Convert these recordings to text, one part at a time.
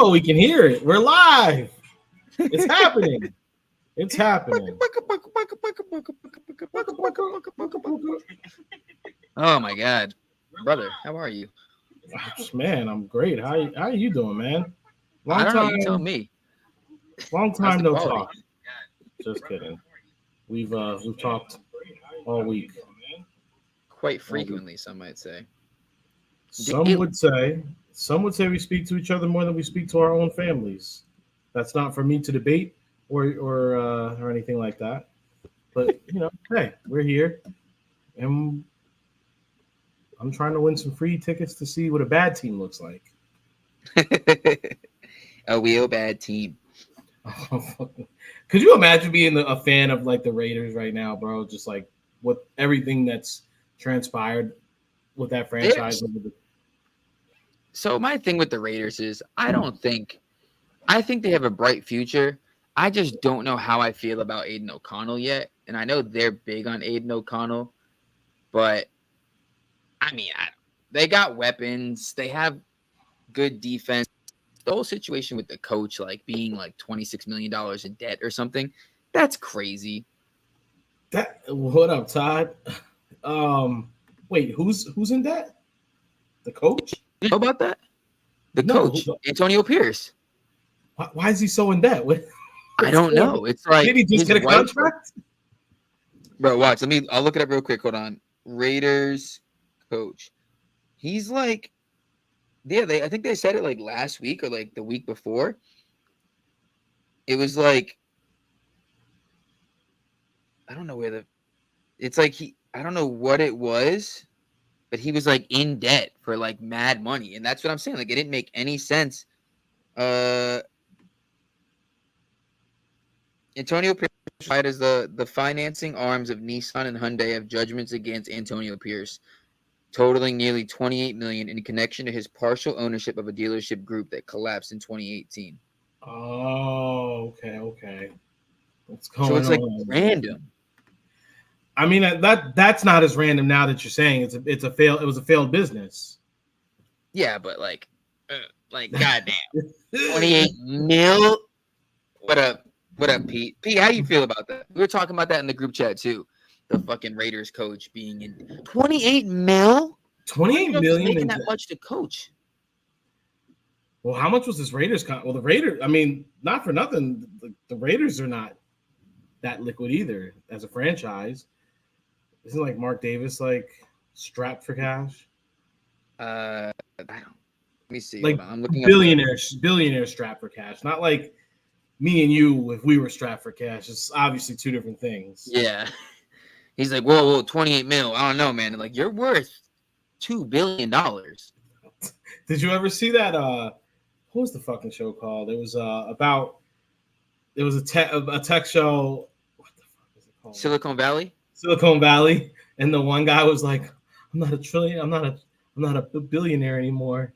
Oh, we can hear it. We're live. It's happening. It's happening. Oh my God, brother, how are you? Man, I'm great. How are you doing, man? I Long don't know. time, You tell me. long How's time the no quality? talk. Just kidding. We've talked all week. Quite All week. frequently, some might say. Some Daily. would say we speak to each other more than we speak to our own families. That's not for me to debate or anything like that. But hey, we're here, and I'm trying to win some free tickets to see what a bad team looks like. A real bad team. Could you imagine being a fan of like the Raiders right now, bro? Just like with everything that's transpired with that franchise There's over the so my thing with the Raiders is I think they have a bright future. I just don't know how I feel about Aiden O'Connell yet. And I know they're big on Aiden O'Connell, but I mean, they got weapons. They have good defense. The whole situation with the coach, like being like $26 million in debt or something, that's crazy. that. What up, Todd? Um, wait, who's in debt? The coach? You know about that? The No. coach, Antonio Pierce. Why is he so in debt? I What's don't going on? know. It's Did like he just his get a wife, contract? bro. Watch. I'll look it up real quick. Hold on. Raiders coach. He's like, yeah. I think they said it like last week or like the week before. It was like, I don't know where the. It's like I don't know what it was, but he was like in debt for like mad money, and that's what I'm saying. Like it didn't make any sense. Uh, Antonio Pierce tried as the financing arms of Nissan and Hyundai have judgments against Antonio Pierce, totaling nearly 28 million in connection to his partial ownership of a dealership group that collapsed in 2018. Oh, okay. What's So going it's like on? random. I mean that's not as random now that you're saying it's a fail. It was a failed business. Yeah, but like goddamn, 28 mil. What up? What up, Pete? Pete, how you feel about that? We were talking about that in the group chat too. The fucking Raiders coach being in 28 mil. I don't even 28 know if he's million making in that debt. much to coach. Well, how much was this Raiders? Well, the Raiders. I mean, not for nothing. The Raiders are not that liquid either as a franchise. Isn't like Mark Davis like strapped for cash? I don't. Let me see. Hold Like on. I'm looking up the. billionaire strapped for cash. Not like me and you if we were strapped for cash. It's obviously two different things. Yeah. He's like, whoa, 28 mil. I don't know, man. Like, you're worth $2 billion. Did you ever see that? What was the fucking show called? It was about. It was a tech show. What the fuck is it called? Silicon Valley. Silicon Valley, and the one guy was like, "I'm not a trillion. I'm not a billionaire anymore."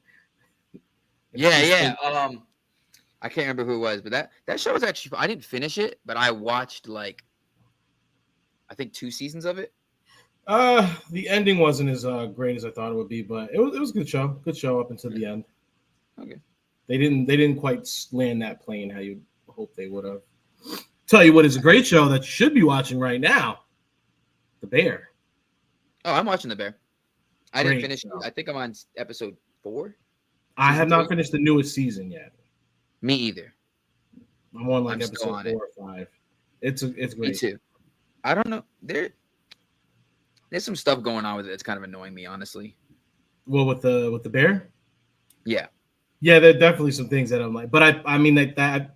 Yeah. I can't remember who it was, but that show was actually. I didn't finish it, but I watched like I think 2 seasons of it. The ending wasn't as great as I thought it would be, but it was a good show. Good show up until the end. Okay. They didn't quite land that plane how you hope they would have. Tell you what is a great show that you should be watching right now. The Bear. Oh, I'm watching The Bear. I didn't Great finish it. show. I think I'm on episode 4. I have Season not 3. finished the newest season yet. Me either. I'm on like I'm still episode on 4 it. or 5. It's Me great. too. I don't know. There's some stuff going on with it that's kind of annoying me, honestly. Well, with the Bear. Yeah. Yeah, there are definitely some things that I'm like, but I mean that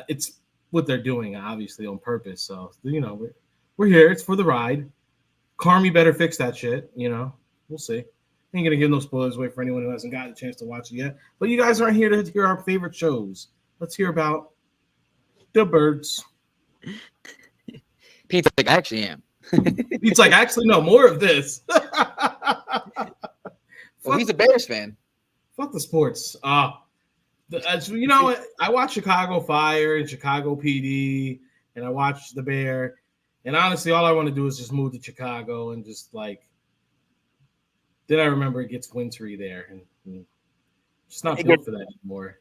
it's what they're doing obviously on purpose. So we're here. It's for the ride. Carmi better fix that shit. We'll see. Ain't gonna give no spoilers away for anyone who hasn't gotten a chance to watch it yet. But you guys aren't here to hear our favorite shows. Let's hear about the birds. Pete's like, I actually am. It's like actually no more of this. Well, he's a Bears fan. Fuck the sports. I watch Chicago Fire and Chicago PD, and I watch the Bear, and honestly, all I want to do is just move to Chicago and just like. Then I remember it gets wintry there, and it's not built for that anymore.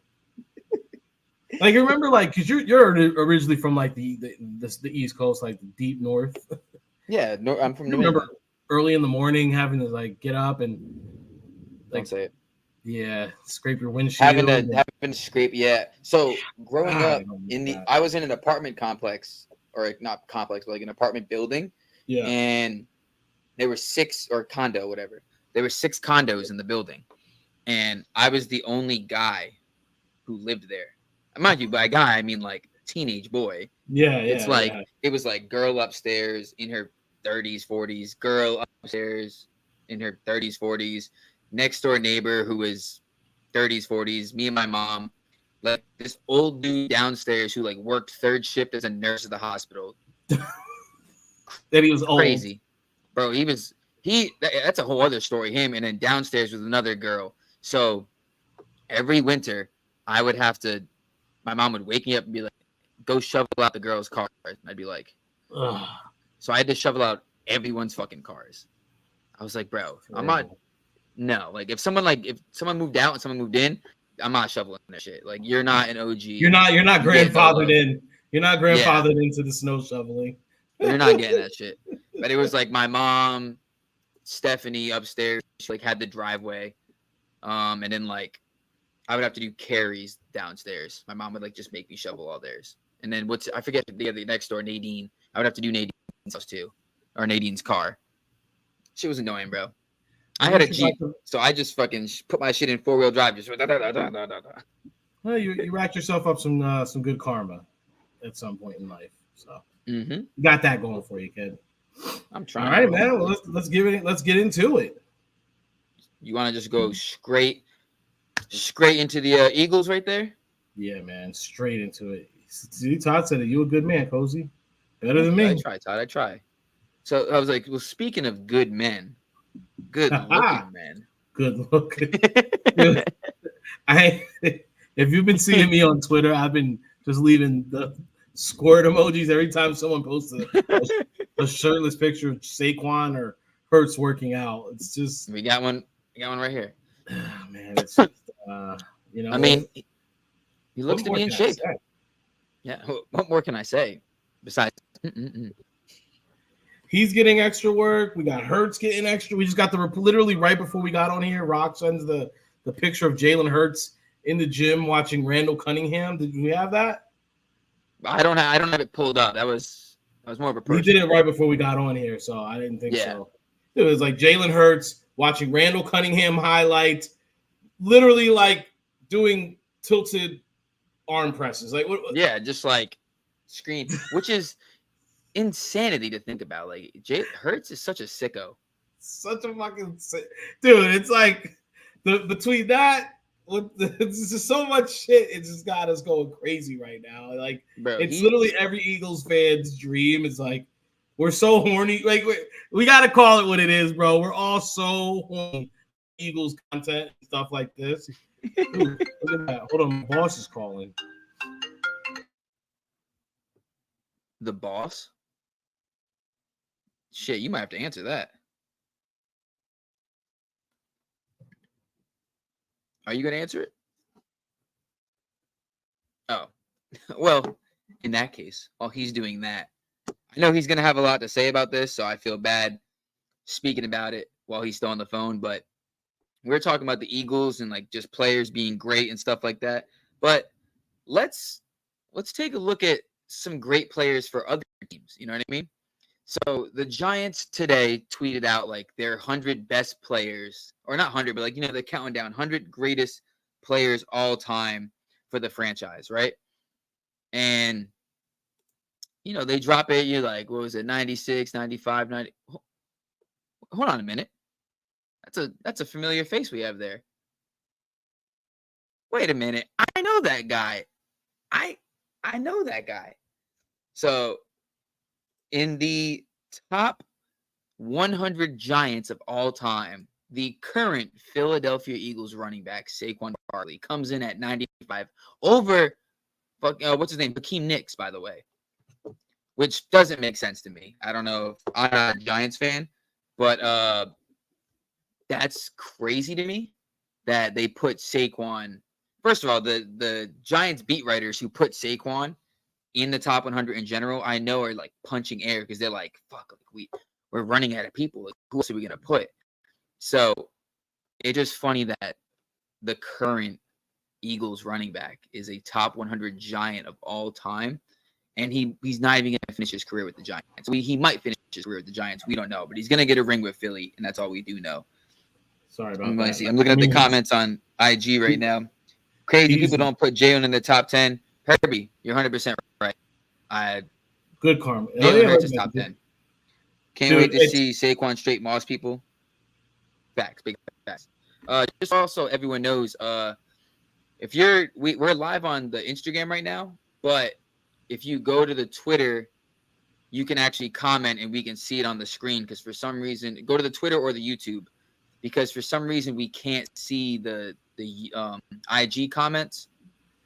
Like remember, like because you're originally from like the East Coast, like the deep north. Yeah, no, I'm from You New remember England. early in the morning having to like get up and Don't like say it. scrape your Having windshield. to having to scrape. Yeah. So growing I up don't in know the, that. I was in an apartment complex, or like, not complex, but like an apartment building, Yeah. and there were six, or condo, whatever. There were six condos in the building, and I was the only guy who lived there. Mind you, by guy I mean like teenage boy. Yeah, It's yeah, like yeah. it was like girl upstairs in her 30s, 40s, girl upstairs in her 30s, 40s, next door neighbor who was 30s, 40s, me and my mom, like this old dude downstairs who like worked third shift as a nurse at the hospital. That he was old. Crazy. Bro, that's a whole other story. Him, and then downstairs with another girl. So every winter I would have to, my mom would wake me up and be like, go shovel out the girls' cars. I'd be like, Ugh, so I had to shovel out everyone's fucking cars. I was like, bro, I'm not. terrible. No, like if someone moved out and someone moved in, I'm not shoveling that shit. Like you're not an OG. You're not You get no grandfathered love. in. You're not Yeah, grandfathered into the snow shoveling. you're not getting that shit. But it was like my mom, Stephanie upstairs, she like had the driveway, and then like I would have to do carries downstairs. My mom would like just make me shovel all theirs. And then I forget the next door, Nadine. I would have to do Nadine's house too, or Nadine's car. She was annoying, bro. At I had a least you got Jeep, so I just fucking put my shit in 4-wheel drive. Just well, you racked yourself up some good karma at some point in life. So mm-hmm. you got that going for you, kid. I'm All trying, right, bro. man. Well, let's get into it. You want to just go straight into the Eagles right there? Yeah, man. Straight into it. See, Todd said it. You a good man, Cozy. Better Thank than you. I me. try, Todd. I try. So I was like, well, speaking of good men, good looking men. Good looking. Dude, if you've been seeing me on Twitter, I've been just leaving the squirt emojis every time someone posts a shirtless picture of Saquon or Hurts working out. It's just We got one right here. man, it's just you know. I mean, he what looks to more be in can I shape. say? Yeah. What more can I say besides? He's getting extra work. We got Hurts getting extra. We just got literally right before we got on here. Rock sends the picture of Jalen Hurts in the gym watching Randall Cunningham. Did we have that? I don't have it pulled up. That was more of a He did personal. it right before we got on here, so I didn't think Yeah. so. It was like Jalen Hurts watching Randall Cunningham highlights, literally like doing tilted arm presses. Like what? Yeah, just like screen, which is insanity to think about. Like Hurts is such a sicko. Such a fucking dude. It's like between that. It's just so much shit. It just got us going crazy right now. Like Bro, it's literally every Eagles fan's dream. It's like we're so horny. Like we got to call it what it is, bro. We're all so horny. Eagles content and stuff like this. Dude, look at that. Hold on, my boss is calling. the boss. Shit, you might have to answer that. Are you gonna answer it? Oh, well, in that case, while he's doing that, I know he's gonna have a lot to say about this, so I feel bad speaking about it while he's still on the phone. But we're talking about the Eagles and like just players being great and stuff like that. But let's take a look at some great players for other teams. You know what I mean? So the Giants today tweeted out like their 100 best players, or not 100, but like, you know, they're counting down 100 greatest players all time for the franchise, right? And, you know, they drop it, you're like, what was it, 96, 95, 90. Hold on a minute. That's a familiar face we have there. Wait a minute. I know that guy. I know that guy. So in the top 100 Giants of all time, the current Philadelphia Eagles running back, Saquon Barkley, comes in at 95 over, what's his name? Hakeem Nicks, by the way, which doesn't make sense to me. I don't know if I'm not a Giants fan, but that's crazy to me that they put Saquon first of all, the Giants beat writers who put Saquon in the top 100 in general, I know are like punching air because they're like, fuck, like we're running out of people. Like, who else are we gonna put? So it's just funny that the current Eagles running back is a top 100 Giant of all time, and he's not even gonna finish his career with the Giants. He might finish his career with the Giants. We don't know, but he's gonna get a ring with Philly, and that's all we do know. Sorry about that. I'm looking at the comments on IG right now. Crazy people don't put Jalen in the top 10. Herbie, you're 100% right. Good karma. Jalen Hurts is top 10. Can't wait to see Saquon straight Moss people. Facts, big facts. Just also, everyone knows, if we're live on the Instagram right now, but if you go to the Twitter, you can actually comment and we can see it on the screen. Because for some reason, go to the Twitter or the YouTube, because for some reason we can't see the IG comments.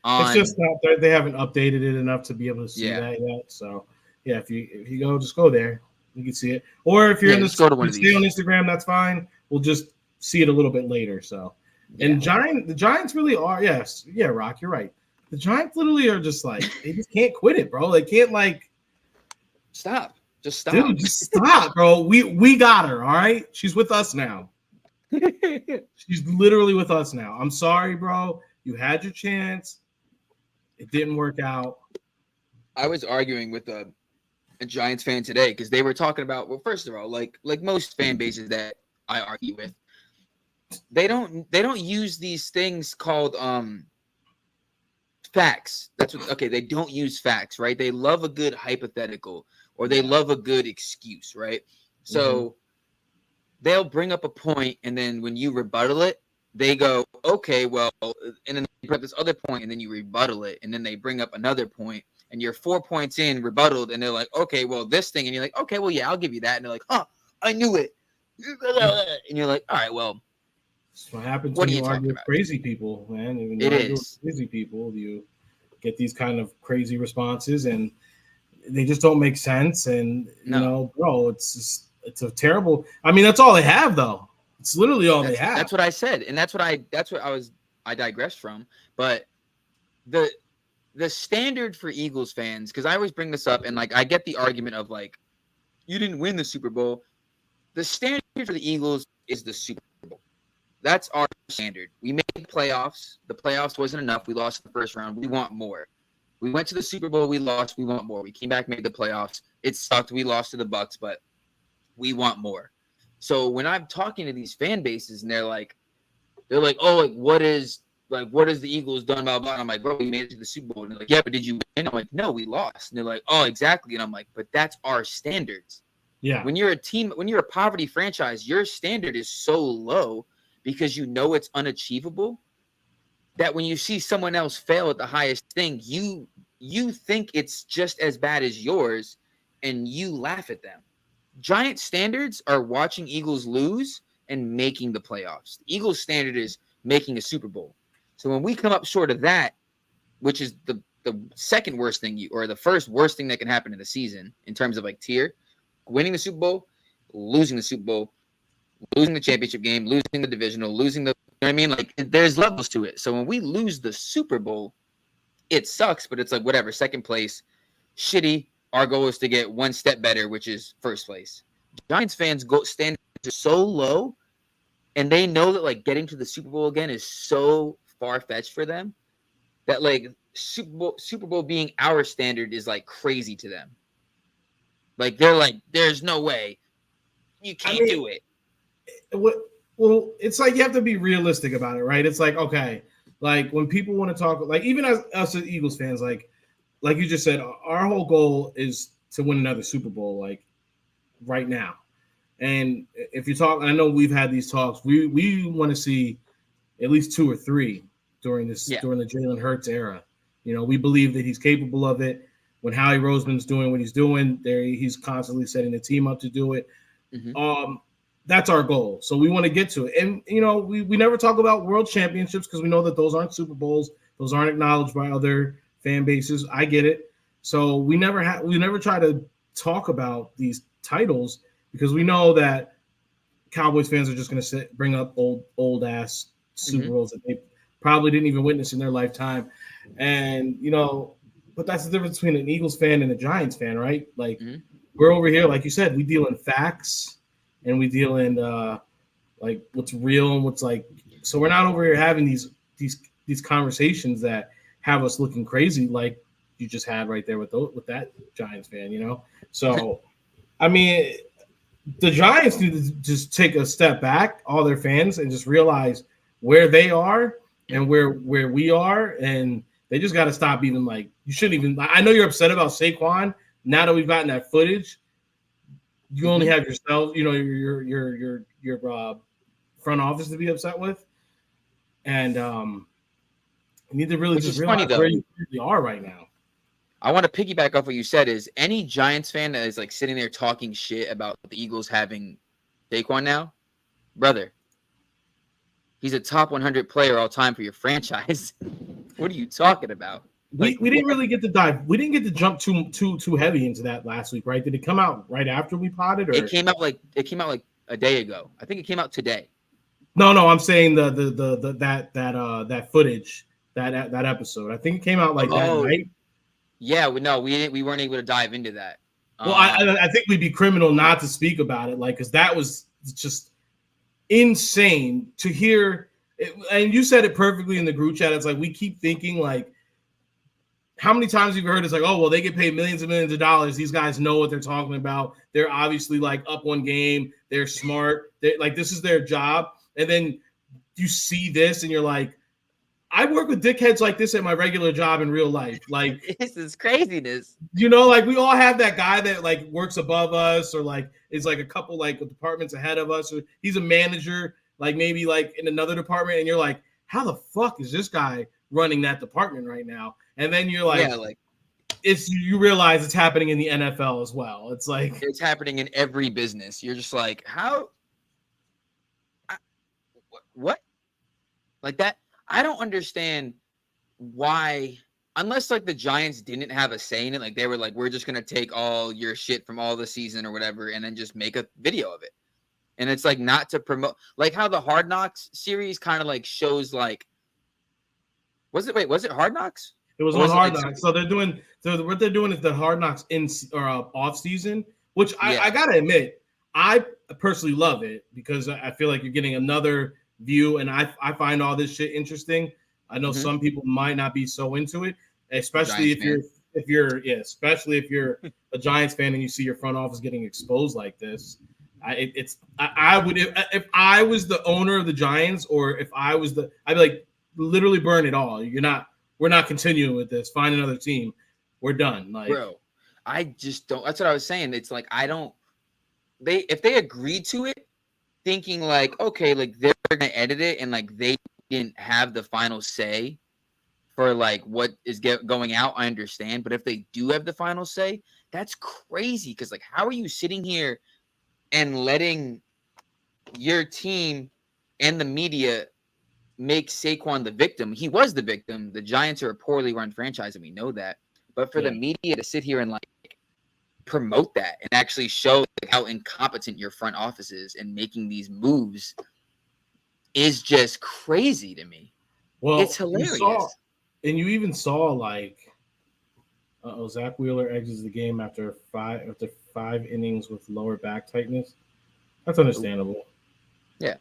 It's just not they haven't updated it enough to be able to see that yet. So yeah, if you go, just go there, you can see it. Or if you're in stay on Instagram, that's fine. We'll just see it a little bit later. So and the Giants really are. Yes, yeah, Rock, you're right. The Giants literally are just like they just can't quit it, bro. They can't like stop. Just stop, dude. Just stop, bro. We got her. All right, she's with us now. She's literally with us now. I'm sorry, bro. You had your chance. It didn't work out. I was arguing with a Giants fan today because they were talking about, well, first of all, like most fan bases that I argue with, they don't use these things called facts. They don't use facts, right? They love a good hypothetical or they love a good excuse, right? So they'll bring up a point, and then when you rebuttal it, they go, okay, well, and then they bring up this other point, and then you rebuttal it, and then they bring up another point, and you're 4 points in, rebuttaled, and they're like, okay, well, this thing, and you're like, okay, well, yeah, I'll give you that, and they're like, huh, I knew it, and you're like, all right, well, that's what happens when you argue with crazy people, man. When you argue with crazy people, you get these kind of crazy responses, and they just don't make sense, and you know, bro, it's a terrible. I mean, that's all they have, though. It's literally all they have. That's what I said, and that's what I digressed from. But the standard for Eagles fans, because I always bring this up, and like I get the argument of like, you didn't win the Super Bowl. The standard for the Eagles is the Super Bowl. That's our standard. We made the playoffs. The playoffs wasn't enough. We lost the first round. We want more. We went to the Super Bowl. We lost. We want more. We came back, made the playoffs. It sucked. We lost to the Bucs, but we want more. So when I'm talking to these fan bases and they're like, oh, like what has the Eagles done? Blah, blah. And I'm like, bro, we made it to the Super Bowl. And they're like, yeah, but did you win? I'm like, no, we lost. And they're like, oh, exactly. And I'm like, but that's our standards. Yeah. When you're a poverty franchise, your standard is so low because you know it's unachievable that when you see someone else fail at the highest thing, you think it's just as bad as yours and you laugh at them. Giant standards are watching Eagles lose and making the playoffs. The Eagles standard is making a Super Bowl. So when we come up short of that, which is the second worst thing or the first worst thing that can happen in the season in terms of like tier, winning the Super Bowl, losing the Super Bowl, losing the championship game, losing the divisional, losing the, you know what I mean? Like there's levels to it. So when we lose the Super Bowl, it sucks, but it's like whatever, second place, shitty. Our goal is to get one step better, which is first place. Giants fans standards are so low, and they know that like getting to the Super Bowl again is so far-fetched for them that like Super Bowl being our standard is like crazy to them. Like they're like, there's no way you can't do it. Well, it's like you have to be realistic about it, right? It's like, okay, like when people want to talk, like even as us as Eagles fans, like you just said, our whole goal is to win another Super Bowl, like right now. And if you talk, I know we've had these talks. We want to see at least 2 or 3 during the Jalen Hurts era. You know, we believe that he's capable of it. When Howie Roseman's doing what he's doing, he's constantly setting the team up to do it. Mm-hmm. That's our goal. So we want to get to it. And you know, we never talk about world championships because we know that those aren't Super Bowls. Those aren't acknowledged by other fan bases. I get it. So we never try to talk about these titles because we know that Cowboys fans are just going to bring up old ass Super Bowls that they probably didn't even witness in their lifetime. And but that's the difference between an Eagles fan and a Giants fan, right? Like we're over here, like you said, we deal in facts and we deal in like what's real and what's like. So we're not over here having these conversations that have us looking crazy, like you just had right there with that Giants fan, So, I mean, the Giants need to just take a step back, all their fans, and just realize where they are and where we are, and they just got to stop even like you shouldn't even. I know you're upset about Saquon. Now that we've gotten that footage, you only have yourself, your front office to be upset with, and you need to really just realize where you really are right now. I want to piggyback off what you said. Is any Giants fan that is like sitting there talking shit about the Eagles having Saquon now, brother? He's a top 100 player all time for your franchise. What are you talking about? We didn't really get to dive. We didn't get to jump too heavy into that last week, right? Did it come out right after we potted? Or it came out like a day ago. I think it came out today. No, I'm saying that footage, that episode. I think it came out like that night. Yeah, we weren't able to dive into that. Well, I think we'd be criminal not to speak about it, like because that was just insane to hear. And you said it perfectly in the group chat. It's like we keep thinking like, how many times have you heard it's like, oh well, they get paid millions and millions of dollars. These guys know what they're talking about. They're obviously like up one game. They're smart. They like this is their job. And then you see this and you're like, I work with dickheads like this at my regular job in real life. Like this is craziness. Like we all have that guy that like works above us or like is like a couple like departments ahead of us, or he's a manager, like maybe like in another department, and you're like, how the fuck is this guy running that department right now? And then you're like, you realize it's happening in the NFL as well. It's like it's happening in every business. You're just like, how? What? Like that? I don't understand why, unless like the Giants didn't have a say in it, like they were like, we're just gonna take all your shit from all the season or whatever, and then just make a video of it. And it's like not to promote, like how the Hard Knocks series kind of like shows like, was it Hard Knocks? It was on Hard Knocks. So what they're doing is the Hard Knocks off season, which I gotta admit, I personally love it because I feel like you're getting another view, and I find all this shit interesting. I know some people might not be so into it, especially if you're a Giants fan and you see your front office getting exposed like this. I would if I was the owner of the Giants, or if I was I'd be like, literally burn it all. We're not continuing with this. Find another team. We're done. Like, bro, I just don't. That's what I was saying. It's like if they agreed to it, thinking like, okay, like they're gonna edit it and like they didn't have the final say for like what is going out, I understand. But if they do have the final say, that's crazy. Because like, how are you sitting here and letting your team and the media make Saquon the victim? He was the victim. The Giants are a poorly run franchise, and we know that. But for the media to sit here and like promote that and actually show like how incompetent your front office is and making these moves is just crazy to me. Well, it's hilarious. You even saw like Zach Wheeler exits the game after five innings with lower back tightness. That's understandable. Yeah.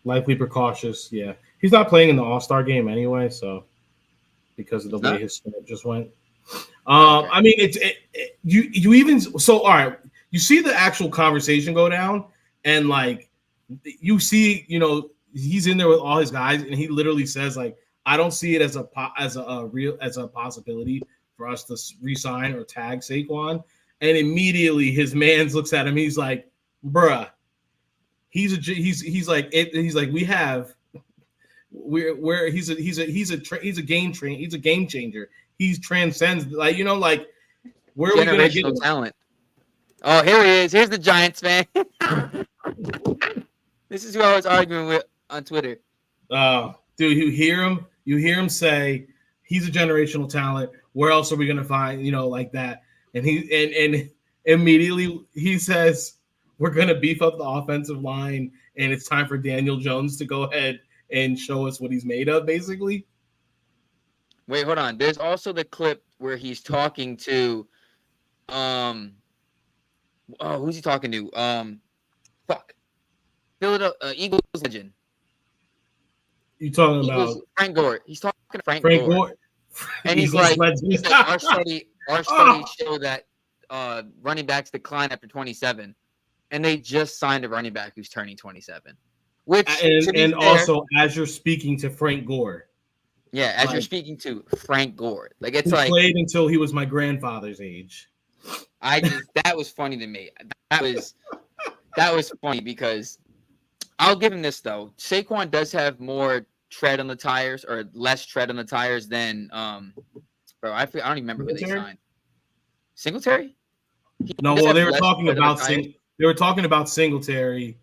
Likely precautious. Yeah. He's not playing in the All-Star game anyway, so because of the way his snap just went. I mean, you even so. All right, you see the actual conversation go down, and like you see, he's in there with all his guys, and he literally says like, I don't see it as a possibility for us to re-sign or tag Saquon. And immediately his man's looks at him. He's like, bruh, he's like a game changer. He transcends, like, like, where are we gonna get him? Talent. Oh, here he is. Here's the Giants fan. This is who I was arguing with on Twitter. Dude, you hear him say he's a generational talent. Where else are we gonna find, like that? And and immediately he says, we're gonna beef up the offensive line, and it's time for Daniel Jones to go ahead and show us what he's made of, basically. Wait, hold on. There's also the clip where he's talking to, who's he talking to? Fuck, Philadelphia Eagles legend. You talking Eagles about Frank Gore? He's talking to Frank Frank Gore, Gore? and he's Eagles like, legend. our study show that running backs decline after 27, and they just signed a running back who's turning 27. Which, to be and fair, also as you're speaking to Frank Gore. yeah, as like, you're speaking to Frank Gore, like it's who like played until he was my grandfather's age. that was funny to me. That was funny because I'll give him this though. Saquon does have more tread on the tires or less tread on the tires than bro. I don't even remember who they signed. Singletary? No, well they were talking about Singletary,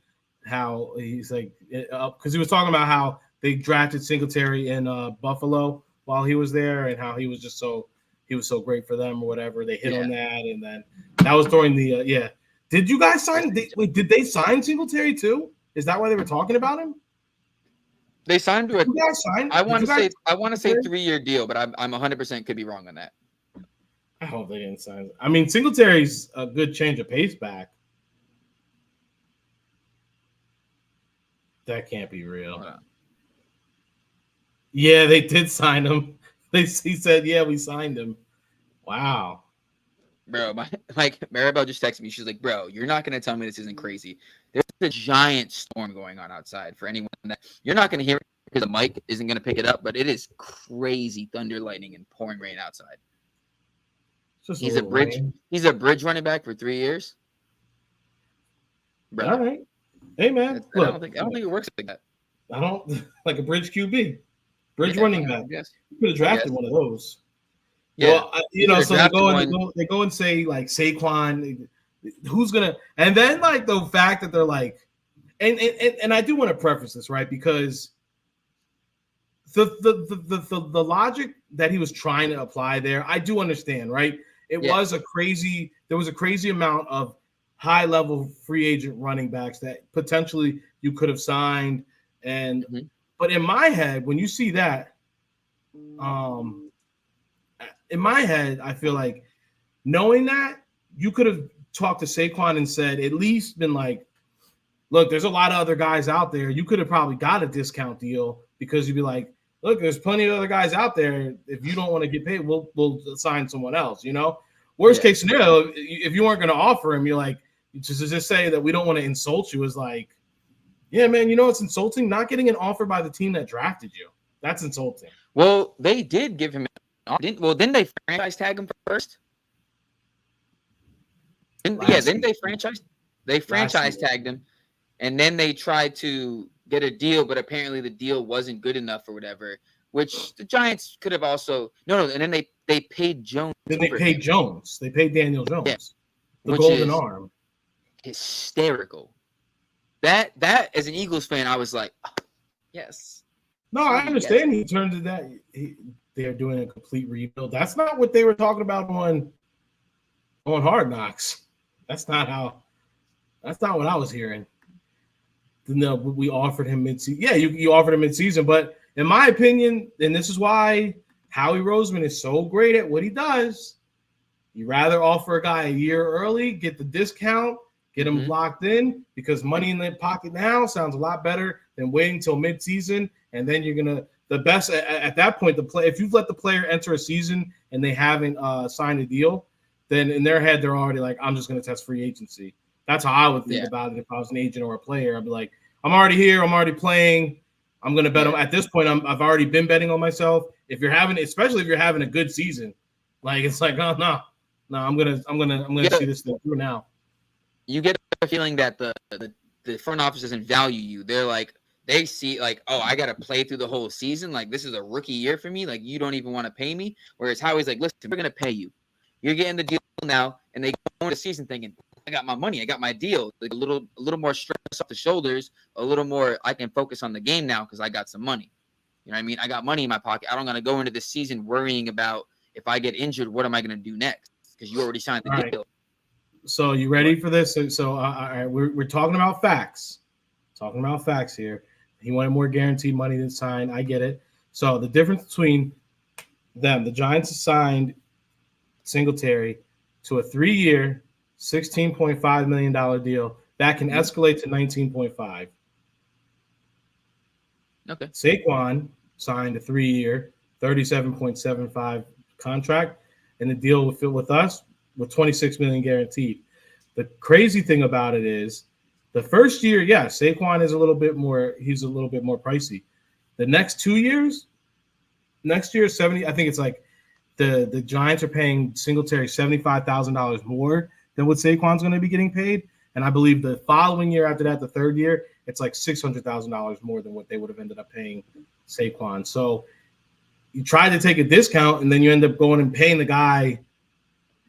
how he's like because he was talking about how they drafted Singletary in Buffalo while he was there and how he was so great for them or whatever. They hit on that, and then that was during the Did you guys sign? Did they sign Singletary too? Is that why they were talking about him? They signed to I want to say 3-year deal, but I'm 100% could be wrong on that. I hope they didn't sign. I mean, Singletary's a good change of pace back. That can't be real. Yeah, they did sign him. He said, "Yeah, we signed him." Wow. Bro, Maribel just texted me. She's like, "Bro, you're not gonna tell me this isn't crazy. There's a giant storm going on outside. For anyone that you're not gonna hear it because the mic isn't gonna pick it up, but it is crazy thunder, lightning, and pouring rain outside." He's a bridge. Rain. He's a bridge running back for 3 years. Bro. All right. Hey man, I don't think it works like that. I don't like a bridge QB, bridge running back. You could have drafted one of those. Yeah, well, so they go and say like Saquon, who's gonna, and then like the fact that they're like, and I do want to preface this right because the logic that he was trying to apply there, I do understand, right? There was a crazy amount of high level free agent running backs that potentially you could have signed, and but in my head, when you see that, in my head, I feel like knowing that you could have talked to Saquon and said, at least been like, look, there's a lot of other guys out there. You could have probably got a discount deal because you'd be like, look, there's plenty of other guys out there. If you don't want to get paid, we'll sign someone else, you know? Worst case scenario, if you weren't going to offer him, you're like, just say that we don't want to insult you is like, yeah, man, you know it's insulting? Not getting an offer by the team that drafted you. That's insulting. Well, they did give him didn't they franchise tag him first? Didn't they franchise tagged him, and then they tried to get a deal, but apparently the deal wasn't good enough or whatever, which the Giants could have also and then they paid Jones. Then they paid Jones. They paid Daniel Jones. The Which golden arm. Hysterical. That as an Eagles fan, I was like, oh, yes. No, I understand. He turned to that. They're doing a complete rebuild. That's not what they were talking about on Hard Knocks. That's not what I was hearing. No, we offered him mid-season. Yeah, you offered him mid-season, but in my opinion, and this is why Howie Roseman is so great at what he does, you rather offer a guy a year early, get the discount, get him locked in, because money in the pocket now sounds a lot better than waiting till mid-season, and then you're gonna the best at that point. If you've let the player enter a season and they haven't signed a deal, then in their head they're already like, I'm just gonna test free agency. That's how I would think about it if I was an agent or a player. I'd be like, I'm already here. I'm already playing. I'm gonna bet on. At this point, I've already been betting on myself. Especially if you're having a good season, like it's like, oh no, I'm gonna see this thing through now. You get a feeling that the front office doesn't value you. They're like, they see like, oh, I got to play through the whole season. Like, this is a rookie year for me. Like, you don't even want to pay me. Whereas Howie's like, listen, we're going to pay you. You're getting the deal now. And they go into the season thinking, I got my money. I got my deal. Like a little more stress off the shoulders, a little more. I can focus on the game now because I got some money. You know what I mean? I got money in my pocket. I don't got to go into the season worrying about if I get injured, what am I going to do next? Because you already signed the deal. So you ready for this? So we're talking about facts. Talking about facts here. He wanted more guaranteed money than signed. I get it. So the difference between them, the Giants signed Singletary to a 3-year, $16.5 million deal that can escalate to 19.5. Okay. Saquon signed a 3-year, 37.75 contract, and the deal with us with 26 million guaranteed. The crazy thing about it is, the first year, yeah, Saquon is a little bit more. He's a little bit more pricey. The next 2 years, next year 70. I think it's like the Giants are paying Singletary $75,000 more than what Saquon's going to be getting paid, and I believe the following year after that, the third year, it's like $600,000 more than what they would have ended up paying Saquon. So you try to take a discount, and then you end up going and paying the guy.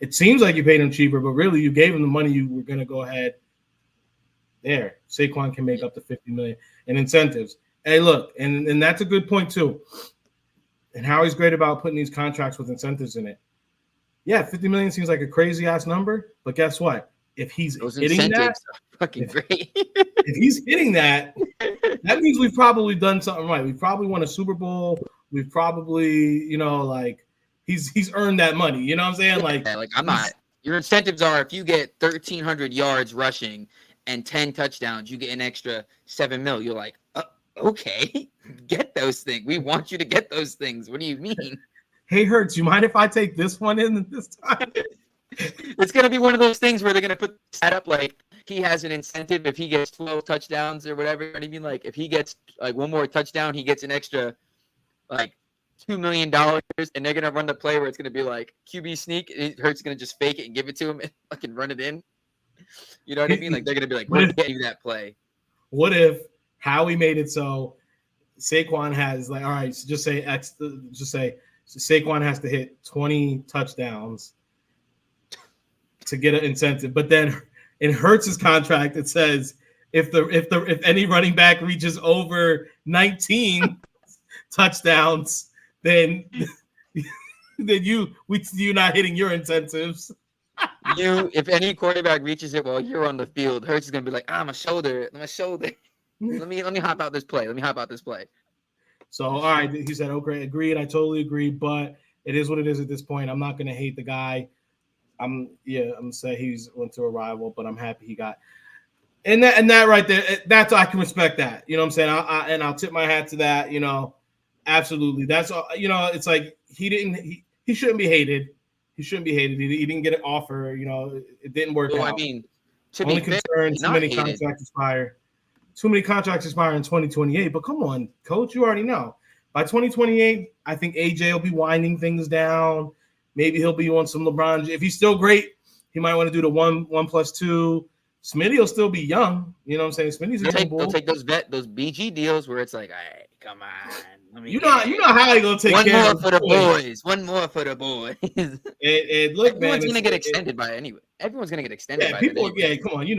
It seems like you paid him cheaper, but really you gave him the money you were going to go ahead. There, Saquon can make up to $50 million in incentives. Hey, look, and that's a good point too. And Howie's great about putting these contracts with incentives in it. Yeah, $50 million seems like a crazy ass number, but guess what? If he's Those hitting incentives that, are fucking great. if he's hitting that, that means we've probably done something right. We've probably won a Super Bowl. We've probably, like he's earned that money. You know what I'm saying? Like I'm not. Your incentives are if you get 1,300 yards rushing and 10 touchdowns, you get an extra $7 million. You're like, okay, get those things. We want you to get those things. What do you mean? Hey, Hurts, you mind if I take this one in this time? It's gonna be one of those things where they're gonna put that up like he has an incentive if he gets 12 touchdowns or whatever. You know what I mean? Like if he gets like one more touchdown, he gets an extra like $2 million, and they're gonna run the play where it's gonna be like QB sneak. Hurts gonna just fake it and give it to him and fucking run it in. You know what I mean? Like they're gonna be like, we'll get you that play. What if Howie made it so Saquon has like, all right, so just say Saquon has to hit 20 touchdowns to get an incentive, but then in Hurts's contract it says if any running back reaches over 19 touchdowns, then you're not hitting your incentives. If any quarterback reaches it while you're on the field, Hurts is gonna be like, my shoulder. Let me hop out this play. So all right, he said, okay, agreed. I totally agree, but it is what it is at this point. I'm not gonna hate the guy. I'm gonna say he's went to a rival, but I'm happy he got. And that right there, that's I can respect that. You know what I'm saying? I'll tip my hat to that. Absolutely. That's all. It's like he shouldn't be hated. He shouldn't be hated. He didn't get an offer. It didn't work out. I mean, to only be fair, concern too many contracts expire. Too many contracts expire in 2028. But come on, coach, you already know. By 2028, I think AJ will be winding things down. Maybe he'll be on some LeBron. If he's still great, he might want to do the 1+2. Smitty will still be young. You know what I'm saying? Smitty's a young bull. They'll take those BG deals where it's like, all right, come on. You know how they gonna take one care more of for the boys. One more for the boys. Look, everyone's gonna get extended by anyway. Everyone's gonna get extended. Yeah, people. Yeah, come on. You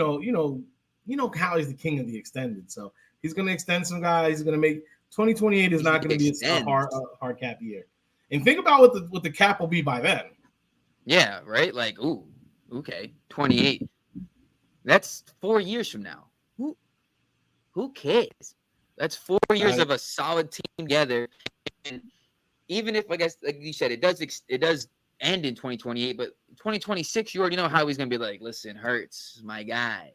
know, Callie's the king of the extended. So he's gonna extend some guys. He's gonna make 2028 is not gonna be a hard cap year. And think about what the cap will be by then. Yeah, right. Like, okay, 28. That's 4 years from now. Who cares? That's 4 years of a solid team together. And even if, I guess, like you said, it does end in 2028, but 2026, you already know how he's gonna be like. Listen, Hurts, my guy.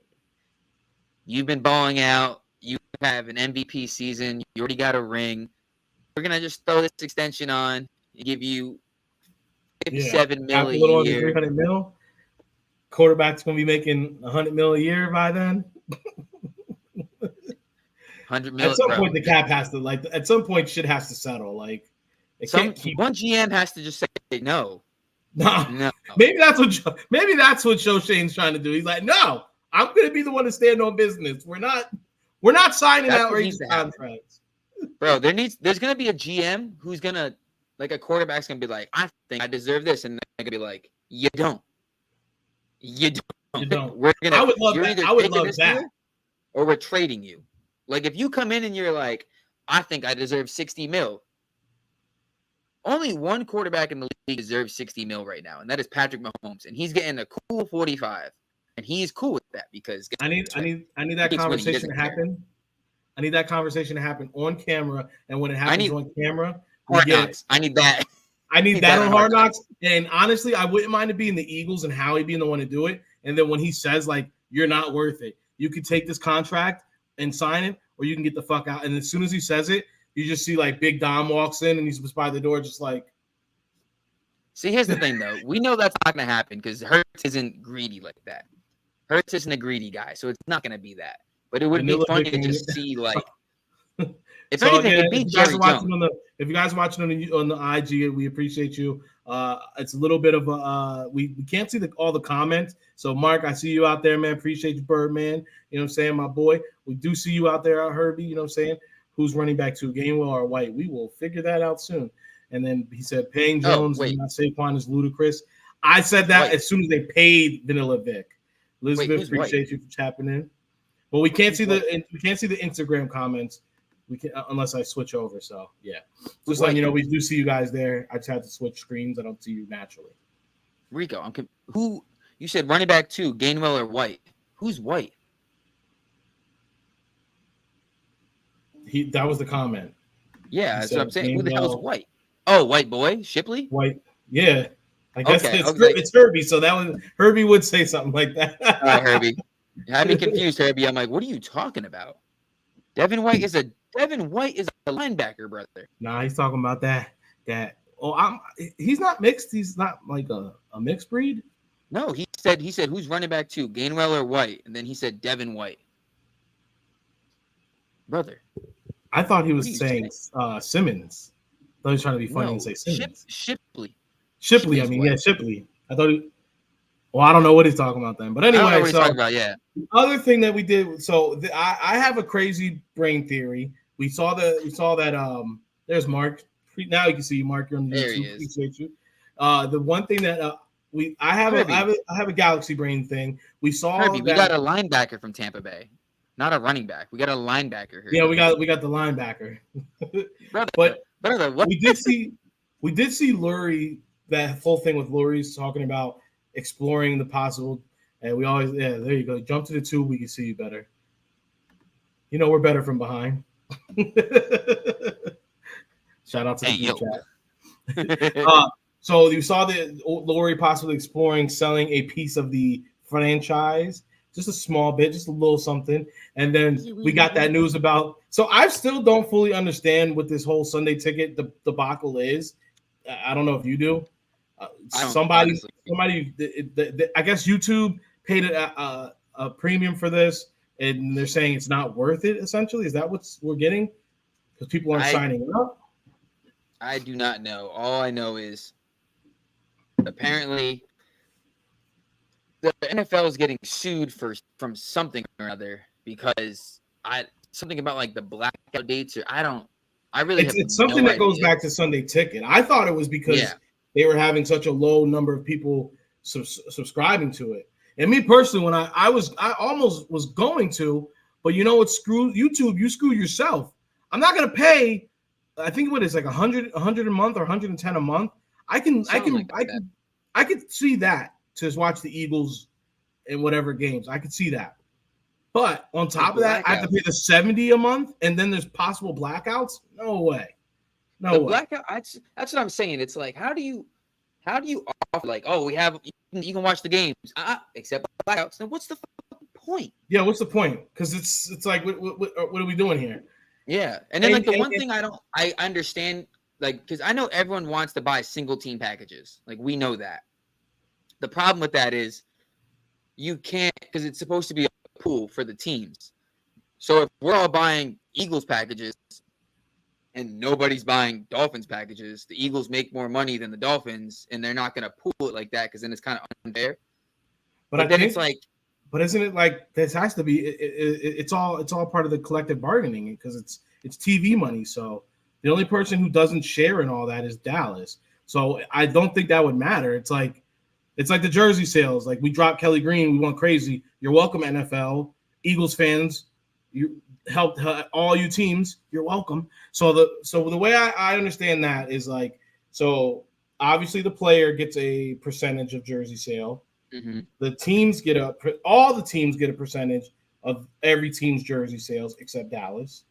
You've been balling out. You have an MVP season. You already got a ring. We're gonna just throw this extension on. Give you $57 million a year. $300 million. Quarterback's gonna be making $100 million a year by then. $100 million. At some point, the cap has to At some point, shit has to settle. Like, one GM has to just say no. No. Maybe that's what Joe Shane's trying to do. He's like, no, I'm gonna be the one to stand on business. We're not signing outrageous contracts. Bro, there's gonna be a GM who's gonna. Like a quarterback's gonna be like, I think I deserve this, and they're gonna be like, you don't. You don't. I would love that. I would love that. Or we're trading you. Like if you come in and you're like, I think I deserve 60 mil. Only one quarterback in the league deserves 60 mil right now, and that is Patrick Mahomes, and he's getting a cool 45, and he's cool with that because I need that conversation to happen. I need that conversation to happen on camera. And when it happens on camera, we Hard get Knocks. I need that. I need that on Hard Knocks. And honestly, I wouldn't mind it being the Eagles and Howie being the one to do it. And then when he says, like, you're not worth it, you could take this contract and sign it, or you can get the fuck out. And as soon as he says it, you just see like Big Dom walks in and he's just by the door, just like. See, here's the thing, though. We know that's not going to happen because Hurts isn't greedy like that. Hurts isn't a greedy guy, so it's not going to be that. But it would be funny to just see, like, if so anything, again, it'd be Jerry Jones. If you guys are watching on the IG, we appreciate you. It's a little bit of a we can't see all the comments. So Mark, I see you out there, man. Appreciate you, Birdman. You know what I'm saying, my boy. We do see you out there, Herbie. You know what I'm saying. Who's running back to Gainwell or White? We will figure that out soon. And then he said, paying Jones and not Saquon is ludicrous. I said that as soon as they paid Vanilla Vic. Elizabeth, appreciate you for tapping in. But we can't see the Instagram comments. We can unless I switch over. So yeah, just letting you know, we do see you guys there. I just had to switch screens. I don't see you naturally. Rico, who you said running back 2, Gainwell or White? Who's White? That was the comment. Yeah, that's what I'm saying. Who the hell is White? Oh, White boy, Shipley. White, yeah. I guess it's Herbie. So that was Herbie would say something like that. All right, Herbie. You had me confused, Herbie. I'm like, what are you talking about? Devin White is a linebacker, brother. Nah, he's talking about that. He's not mixed. He's not like a mixed breed. No, he said who's running back 2, Gainwell or White, and then he said Devin White. Brother, I thought he was saying Simmons. I thought he was trying to be funny and say Simmons. Shipley. Shipley. Shipley. I thought I don't know what he's talking about then. But anyway, I don't know what he's talking about, yeah. The other thing that we did, so I have a crazy brain theory. We saw that there's Mark. Now you can see you, Mark. You're on the there YouTube. He is. Appreciate you. The one thing that I have a galaxy brain thing. We saw Herbie, we got a linebacker from Tampa Bay. Not a running back. We got a linebacker here. Yeah, we got the linebacker. brother, what? we did see Lurie, that whole thing with Lurie's talking about exploring the possible, and we always there you go. Jump to the 2, we can see you better. You know we're better from behind. Shout out to the chat. So you saw the Lurie possibly exploring selling a piece of the franchise. Just a small bit, just a little something. And then we got that news about. So I still don't fully understand what this whole Sunday ticket debacle is. I don't know if you do. Somebody, I guess YouTube paid a premium for this, and they're saying it's not worth it. Essentially, is that what we're getting? Because people aren't signing up. I do not know. All I know is apparently the NFL is getting sued from something or other because something about like the blackout dates or it's something that goes back to Sunday Ticket. I thought it was because they were having such a low number of people subscribing to it. And me personally, when I almost was going to, but you know what? Screw YouTube. You screw yourself. I'm not gonna pay. I think what is like 100 a month or 110 a month. I could see that to just watch the Eagles in whatever games. I could see that. But on top of that, I have to pay the 70 a month, and then there's possible blackouts. No way. No way. Blackout. That's what I'm saying. It's like, how do you offer like, oh, you can watch the games, except blackouts. Then what's the point? Yeah, what's the point? Because it's like, what are we doing here? Yeah, and then like the one thing I understand, like, because I know everyone wants to buy single team packages. Like, we know that. The problem with that is you can't, because it's supposed to be a pool for the teams. So if we're all buying Eagles packages and nobody's buying Dolphins packages, the Eagles make more money than the Dolphins, and they're not going to pool it like that because then it's kind of unfair. But then it's like, but isn't it like this has to be? It's all part of the collective bargaining because it's TV money. So the only person who doesn't share in all that is Dallas. So I don't think that would matter. It's like the jersey sales. Like we dropped Kelly Green, we went crazy. You're welcome, NFL Eagles fans. You helped all you teams. You're welcome. So the way I understand that is like, so obviously the player gets a percentage of jersey sale. Mm-hmm. The teams all the teams get a percentage of every team's jersey sales except Dallas.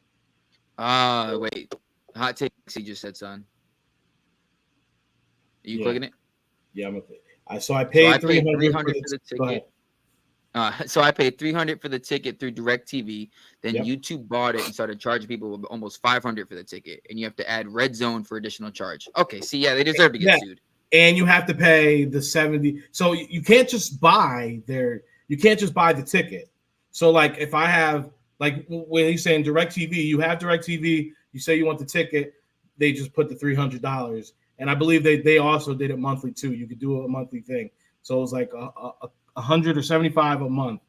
Wait. Hot takes he just said, son. Are you Yeah. clicking it? Yeah, so I paid 300 for the ticket. So I paid $300 for the ticket through DirecTV. Then YouTube bought it and started charging people almost $500 for the ticket, and you have to add Red Zone for additional charge. Okay, see, yeah, they deserve to get sued. And you have to pay the 70. So you can't just buy you can't just buy the ticket. So like if I have like when he's saying DirecTV, you have DirecTV, you say you want the ticket, they just put the $300. And I believe they also did it monthly too. You could do a monthly thing. So it was like a 100 or 75 a month.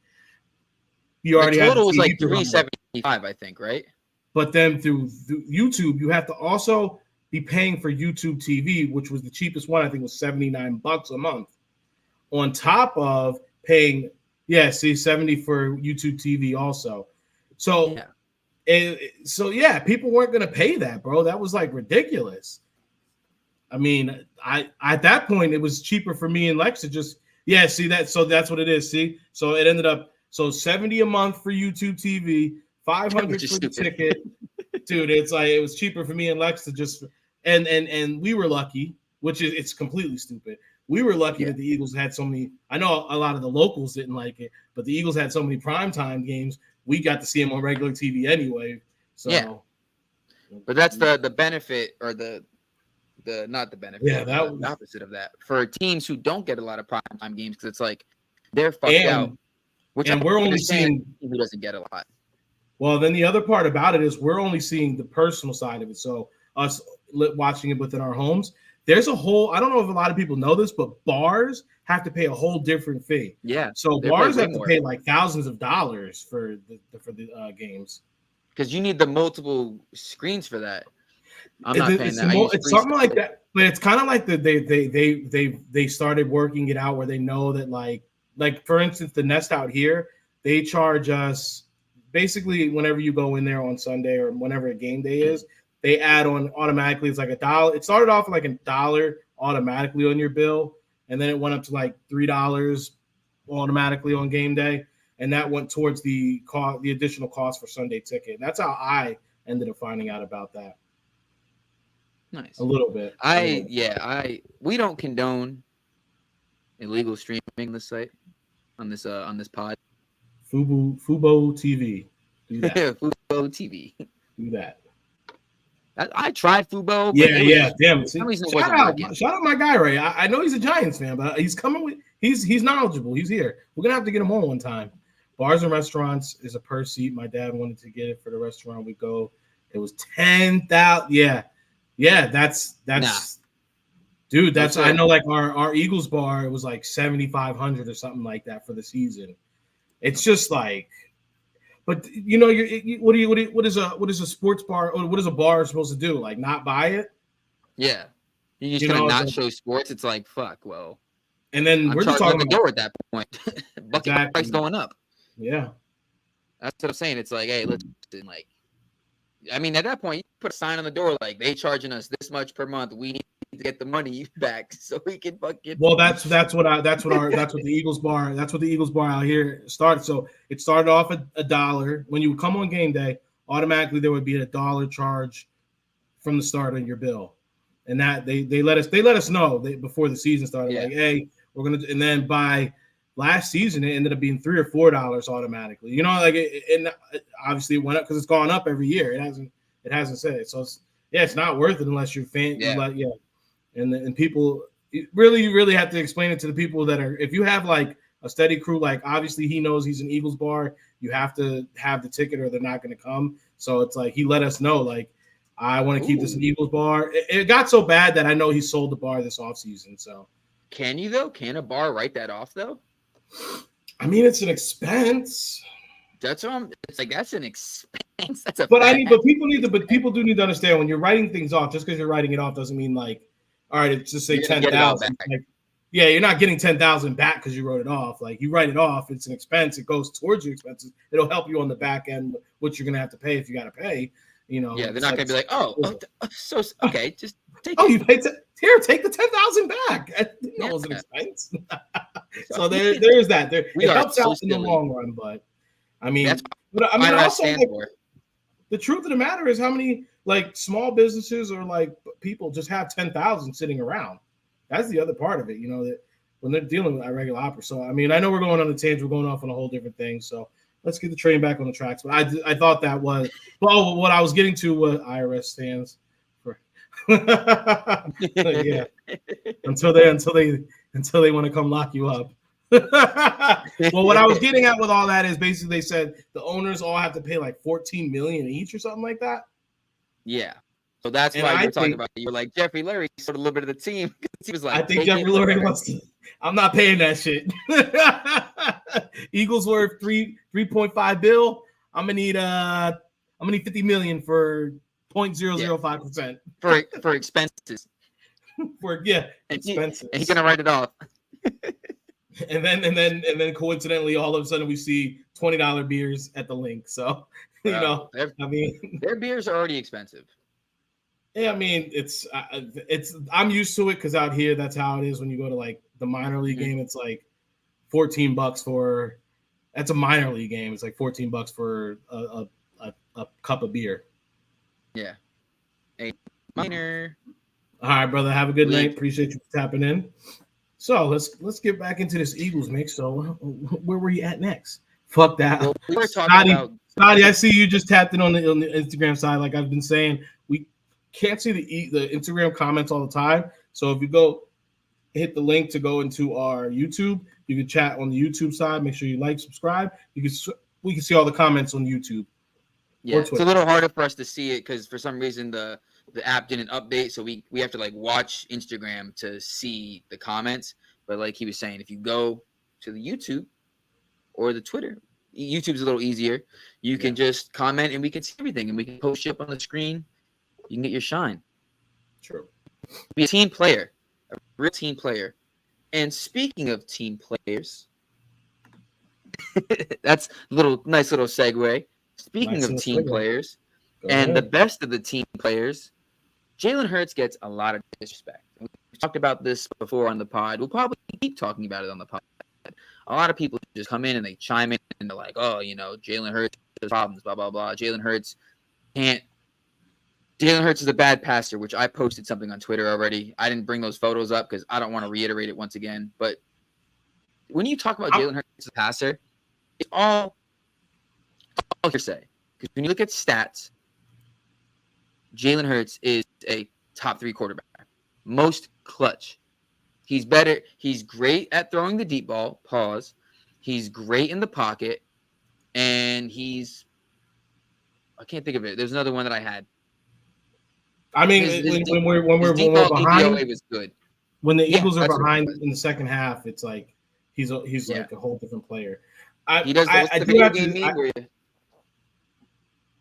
You already the total have was like 375, I think, right? But then through YouTube, you have to also be paying for YouTube TV, which was the cheapest one. I think was $79 a month. On top of paying, 70 for YouTube TV also. So, people weren't going to pay that, bro. That was like ridiculous. I mean, I at that point it was cheaper for me and Lex to just see that. So that's what it is. See, so it ended up 70 a month for YouTube TV, 500 for the ticket, dude. It's like it was cheaper for me and Lex to just and we were lucky, which is it's completely stupid. We were lucky that the Eagles had so many. I know a lot of the locals didn't like it, but the Eagles had so many primetime games. We got to see them on regular TV anyway. So, but that's the benefit or the not the benefit. Yeah, that was the opposite of that for teams who don't get a lot of primetime games because it's like they're fucked out. Which we're only seeing who doesn't get a lot. Well, then the other part about it is we're only seeing the personal side of it. So us watching it within our homes, there's a whole. I don't know if a lot of people know this, but bars have to pay a whole different fee. Yeah, so bars have to pay like thousands of dollars for the games because you need the multiple screens for that. I'm not paying that. It's something like that, but it's kind of like they started working it out where they know that like for instance, the Nest out here, they charge us basically whenever you go in there on Sunday or whenever a game day is, they add on automatically. It's like $1. It started off like $1 automatically on your bill, and then it went up to like $3 automatically on game day, and that went towards the additional cost for Sunday ticket. That's how I ended up finding out about that. Nice. A little bit. We don't condone illegal streaming on this site, on this pod. Fubo TV. Do that. Fubo TV. Do that. I tried Fubo. Yeah. Damn. Shout out my guy Ray. I know he's a Giants fan, but he's coming with. He's knowledgeable. He's here. We're gonna have to get him on one time. Bars and restaurants is a per seat. My dad wanted to get it for the restaurant we go. It was 10,000. Yeah, that's dude. That's I know. Like our Eagles bar, it was like 7,500 or something like that for the season. It's just like, but you know, what is a sports bar or what is a bar supposed to do? Like not buy it? Yeah, you're just gonna not show sports. It's like fuck. Well, and then we're just talking about the door at that point. Bucket price going up. Yeah, that's what I'm saying. It's like, hey, listen, like. I mean, at that point, you put a sign on the door like they charging us this much per month. We need to get the money back so we can fucking. Well, that's what the Eagles bar out here started. So it started off at $1. When you would come on game day, automatically there would be a $1 charge from the start on your bill, and that they let us know before the season started. Like, hey, we're gonna, and then by last season, it ended up being $3 or $4 automatically. You know, like and obviously it went up because it's gone up every year. It hasn't said it. So it's not worth it unless you're fan. Yeah. And people you really have to explain it to the people that are. If you have like a steady crew, like obviously he knows he's an Eagles bar. You have to have the ticket or they're not going to come. So it's like he let us know like I want to keep this an Eagles bar. It got so bad that I know he sold the bar this offseason. So can you though? Can a bar write that off though? I mean, it's an expense. That's what it's like. That's an expense. People do need to understand when you're writing things off. Just because you're writing it off doesn't mean like, all right, it's just say 10,000. Like, yeah, you're not getting 10,000 back because you wrote it off. Like you write it off, it's an expense. It goes towards your expenses. It'll help you on the back end what you're gonna have to pay if you got to pay. You know. Yeah, they're not gonna be like, so okay, just take. You paid here. Take the 10,000 back. I didn't know it was an expense. So there's that. It helps out in the long run, but I mean, That's but I what mean, I also stand like, for. the truth of the matter is how many like small businesses or like people just have 10,000 sitting around. That's the other part of it, that when they're dealing with irregular operators. So I mean, I know we're going on a tangent, we're going off on a whole different thing. So let's get the train back on the tracks. But I thought that was what I was getting to. What IRS stands for. Yeah, until they want to come lock you up. Well, what I was getting at with all that is basically they said the owners all have to pay like 14 million each or something like that. Yeah. So that's And why I you were talking think about. You were like Jeffrey Lurie sold a little bit of the team. He was like, I think take Jeffrey it or Lurie leave wants to. I'm not paying that shit. Eagles worth 3.5 bill. I'm gonna need 50 million for 0.005%. for expenses. For And expenses. he's gonna write it off. And then coincidentally, all of a sudden we see $20 beers at the link. So Bro, I mean, their beers are already expensive. yeah, I mean, it's I'm used to it because out here that's how it is when you go to like the minor league game. It's like $14 for that's a minor league game. It's like $14 for a cup of beer. Yeah, a minor. All right, brother. Have a good league. night. Appreciate you tapping in. So let's get back into this Eagles mix. So where were you at next? Fuck that. Well, we were talking about Scotty, I see you just tapped in on the Instagram side. Like I've been saying, we can't see the Instagram comments all the time. So if you go hit the link to go into our YouTube, you can chat on the YouTube side. Make sure you like, subscribe. We can see all the comments on YouTube. Yeah, it's a little harder for us to see it because for some reason the app didn't update, so we have to like watch Instagram to see the comments. But like he was saying, if you go to the YouTube or the Twitter, YouTube's a little easier. You can just comment and we can see everything, and we can post you up on the screen. You can get your shine. True. Be a team player, a real team player. And speaking of team players, that's a nice little segue. Speaking of team players, and the best of the team players, Jalen Hurts gets a lot of disrespect. We've talked about this before on the pod. We'll probably keep talking about it on the pod. A lot of people just come in and they chime in and they're like, oh, Jalen Hurts has problems, blah, blah, blah. Jalen Hurts is a bad passer, which I posted something on Twitter already. I didn't bring those photos up because I don't want to reiterate it once again. But when you talk about Jalen Hurts as a passer, it's all hearsay. Because when you look at stats, Jalen Hurts is a top 3 quarterback. Most clutch. He's better. He's great at throwing the deep ball. Pause. He's great in the pocket. And I can't think of it. There's another one that I had. I mean, when we're behind, DVOA was good. When the Eagles are behind in the second half, it's like he's like a whole different player.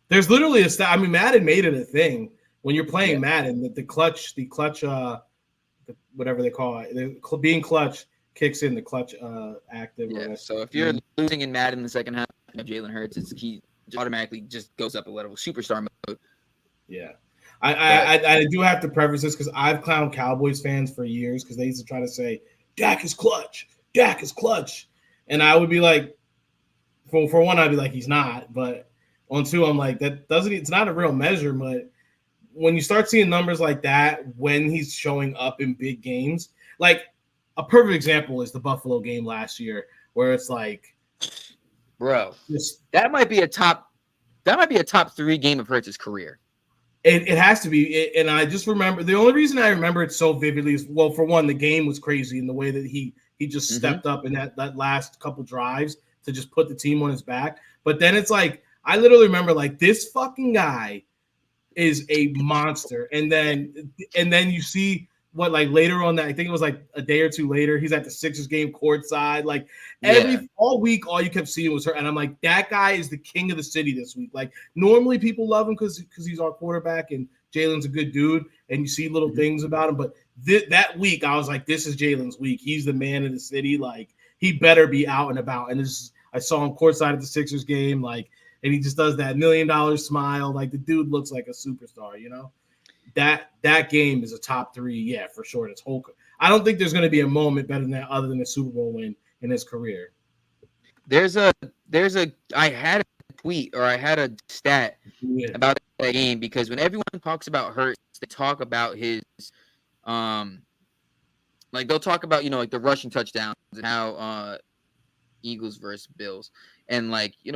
There's literally a stat. I mean, Madden made it a thing when you're playing Madden that the clutch, whatever they call it, being clutch kicks in the clutch active. Yeah. So if you're losing in Madden in the second half of Jalen Hurts, he automatically just goes up a level, superstar mode. Yeah. I do have to preface this because I've clowned Cowboys fans for years because they used to try to say Dak is clutch, and I would be like, for one, I'd be like he's not, but on two, I'm like it's not a real measure. But when you start seeing numbers like that when he's showing up in big games, like a perfect example is the Buffalo game last year where it's like, bro, that might be a top 3 game of Hurts' career. It has to be, and I just remember the only reason I remember it so vividly is, well, for one, the game was crazy in the way that he just stepped up in that last couple drives to just put the team on his back. But then it's like I literally remember like this fucking guy is a monster, and then you see what like later on that I think it was like a day or two later he's at the Sixers game courtside like all week all you kept seeing was her, and I'm like that guy is the king of the city this week. Like normally people love him because he's our quarterback and Jalen's a good dude and you see little things about him, but that week I was like this is Jalen's week. He's the man of the city. Like he better be out and about. And I saw him courtside at the Sixers game like, and he just does that $1 million smile. Like the dude looks like a superstar, That game is a top 3, for sure. I don't think there's going to be a moment better than that other than a Super Bowl win in his career. There's a I had a tweet or I had a stat Yeah. about that game because when everyone talks about Hurts, they talk about his um like they'll talk about like the rushing touchdowns and how Eagles versus Bills and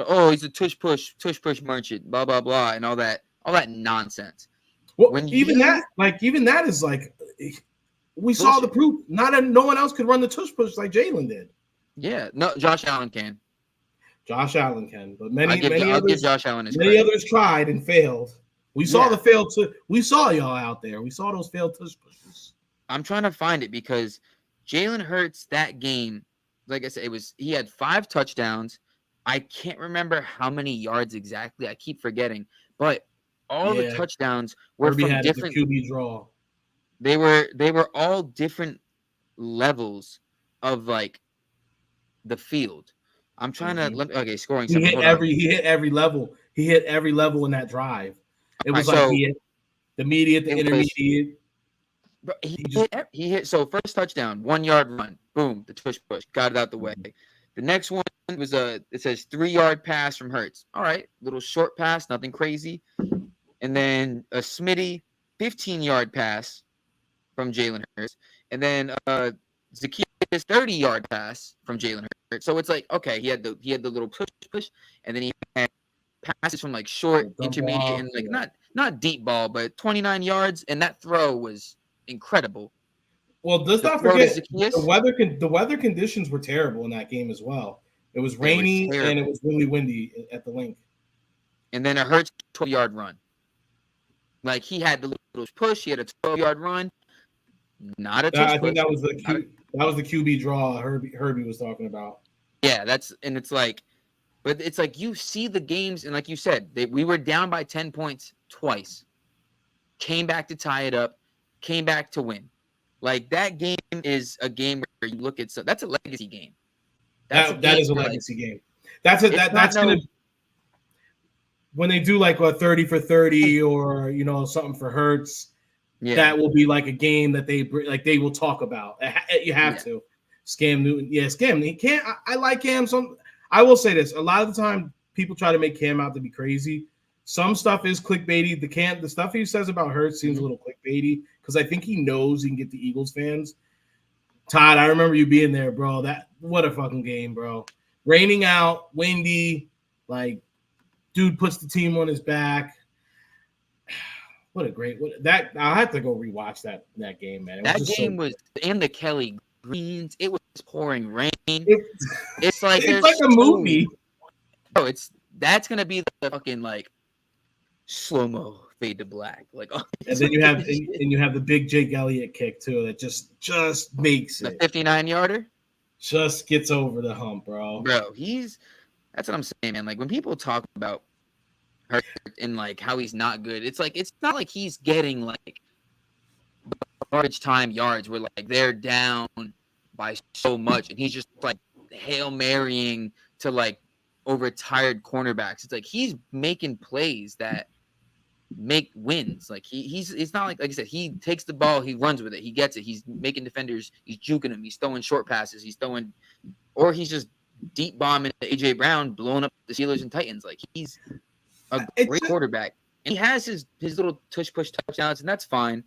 oh, he's a tush push merchant, blah blah blah, and all that nonsense. Well, When even you that is like we saw bullshit. the proof. No one else could run the tush push like Jalen did. Yeah, no, Josh Allen can. Josh Allen can, but I'll give Josh Allen his many credit. others tried and failed. We saw the failed. We saw y'all out there. We saw those failed tush pushes. I'm trying to find it because Jalen Hurts that game, like I said, he had 5 touchdowns. I can't remember how many yards exactly. I keep forgetting, but all the touchdowns were Herbie from had different QB draw. They were all different levels of like the field. I'm trying to scoring. He hit every level. He hit every level in that drive. It was he hit the immediate, the intermediate. He hit. So first touchdown, 1 yard run, boom, the tush push, got it out the way. The next one was it says 3 yard pass from Hurts. All right, little short pass, nothing crazy. And then a Smitty 15-yard pass from Jalen Hurts, and then Zacchaeus 30-yard pass from Jalen Hurts. So it's like, okay, he had the little push, and then he had passes from like short, intermediate, and like not deep ball, but 29 yards, and that throw was incredible. Well, let's not forget the weather conditions were terrible in that game as well. It was rainy and it was really windy at the link. And then a Hurts 12-yard run. Like he had the little push, he had a 12-yard run. Not a touch. I think that was the QB draw Herbie was talking about. Yeah, it's like you see the games, and like you said, we were down by 10 points twice, came back to tie it up, came back to win. Like that game is a game where you look at that's a legacy game. That is a legacy game. That's gonna when they do like a 30 for 30 or something for Hurts. Yeah. That will be like a game that they will talk about. You have to. Scam Newton. Yeah, Scam. He can't. I like Cam. I will say this. A lot of the time, people try to make Cam out to be crazy. Some stuff is clickbaity. The stuff he says about Hurts seems a little clickbaity because I think he knows he can get the Eagles fans. Todd, I remember you being there, bro. What a fucking game, bro. Raining out, windy, like dude puts the team on his back. What a great I'll have to go rewatch that game, man. That game was in the Kelly Greens. It was pouring rain. It's like a movie. Oh, that's gonna be the fucking like slow-mo fade to black. Like and then you have the big Jake Elliott kick too that just makes it. The 59-yarder just gets over the hump, bro. Bro, that's what I'm saying, man. Like when people talk about Hurt and like how he's not good, it's not like he's getting like garbage time yards where like they're down by so much and he's just like Hail Marying to like overtired cornerbacks. It's like he's making plays that make wins. Like it's not like I said, he takes the ball, he runs with it, he gets it, he's making defenders, he's juking them, he's throwing short passes, he's just deep bombing AJ Brown, blowing up the Steelers and Titans. Like he's a great quarterback. And he has his little tush push touchdowns, and that's fine.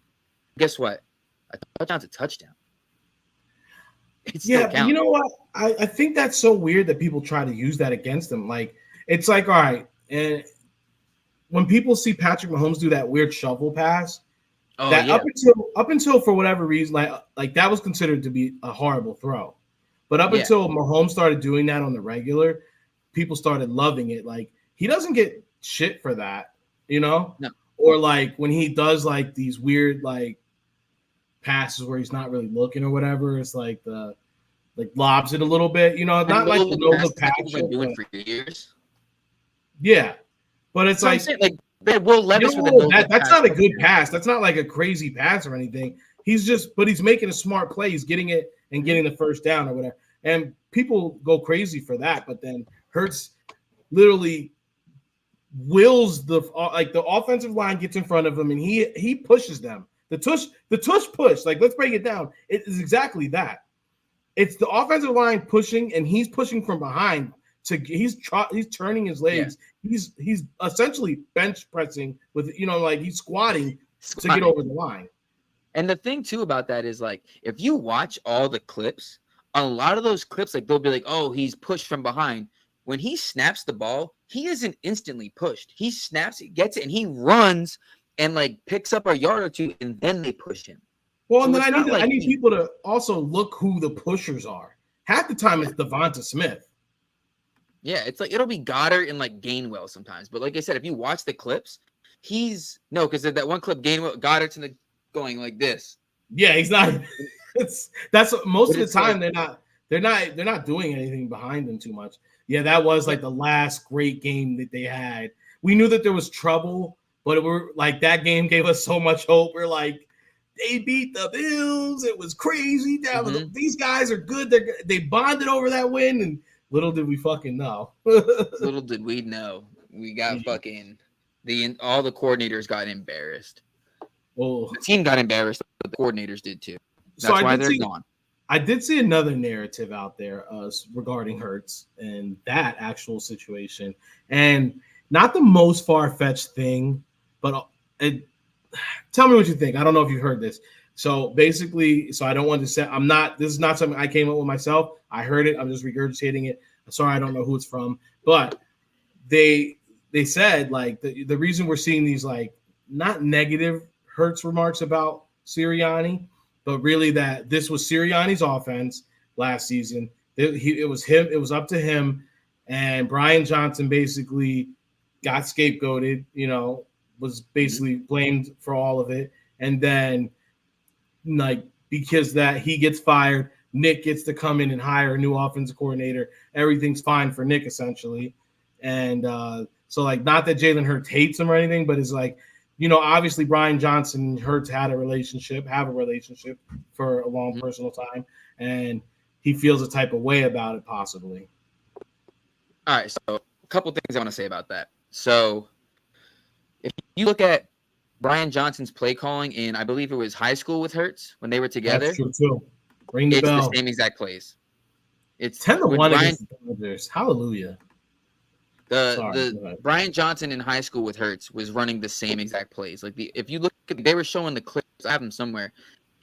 Guess what? A touchdown's a touchdown. Yeah, you know what? I think that's so weird that people try to use that against him. Like, it's like, all right, and when people see Patrick Mahomes do that weird shovel pass, up until for whatever reason, like that was considered to be a horrible throw. But up until Mahomes started doing that on the regular, people started loving it. Like, he doesn't get shit for that, No. Or like when he does like these weird like passes where he's not really looking or whatever, it's like lobs it a little bit, not like the no look pass. Been doing for years. Yeah, but it's like Will Levis with a that's not a good pass. That's not like a crazy pass or anything. But he's making a smart play. He's getting it and getting the first down or whatever. And people go crazy for that, but then Hurts literally wills the offensive line gets in front of him and he pushes them. The tush push, like let's break it down. It is exactly that. It's the offensive line pushing and he's pushing from behind he's turning his legs. Yeah. He's essentially bench pressing with, like he's squatting to get over the line. And the thing too about that is, like, if you watch all the clips, a lot of those clips, like, they'll be like, oh, he's pushed from behind. When he snaps the ball, he isn't instantly pushed. He snaps it, gets it, and he runs and like picks up a yard or two, and then they push him. Well, so and then I need people to also look who the pushers are. Half the time it's Devonta Smith. Yeah, it's like it'll be Goddard and like Gainwell sometimes. But like I said, if you watch the clips, because that one clip, Goddard's in the going like this. Yeah, he's not. That's most of the time like, they're not doing anything behind them too much. Yeah, that was like the last great game that they had. We knew that there was trouble, but we're like that game gave us so much hope. We're like, they beat the Bills. It was crazy. These guys are good. They bonded over that win, and little did we fucking know. Little did we know. We got fucking all the coordinators got embarrassed. Oh, the team got embarrassed, but the coordinators did too. That's why they're gone. I did see another narrative out there regarding Hurts and that actual situation, and not the most far-fetched thing, but tell me what you think. I don't know if you've heard this. So basically, I don't want to say this is not something I came up with myself. I heard it. I'm just regurgitating it. I'm sorry, I don't know who it's from, but they said like the reason we're seeing these like not negative Hurts remarks about Sirianni, but really that this was Sirianni's offense last season. It was him. It was up to him, and Brian Johnson basically got scapegoated. Was basically blamed for all of it, and then like because that he gets fired, Nick gets to come in and hire a new offensive coordinator. Everything's fine for Nick essentially, and so like not that Jalen Hurts hates him or anything, but it's like. Obviously Brian Johnson and Hurts have a relationship for a long personal time, and he feels a type of way about it possibly. All right, so a couple things I want to say about that. So if you look at Brian Johnson's play calling in, I believe it was high school with Hurts when they were together. That's true too. Ring the bell. It's the same exact plays. It's 10-1 against the Dodgers. Hallelujah. The Brian Johnson in high school with Hurts was running the same exact plays. Like if you look at, they were showing the clips. I have them somewhere,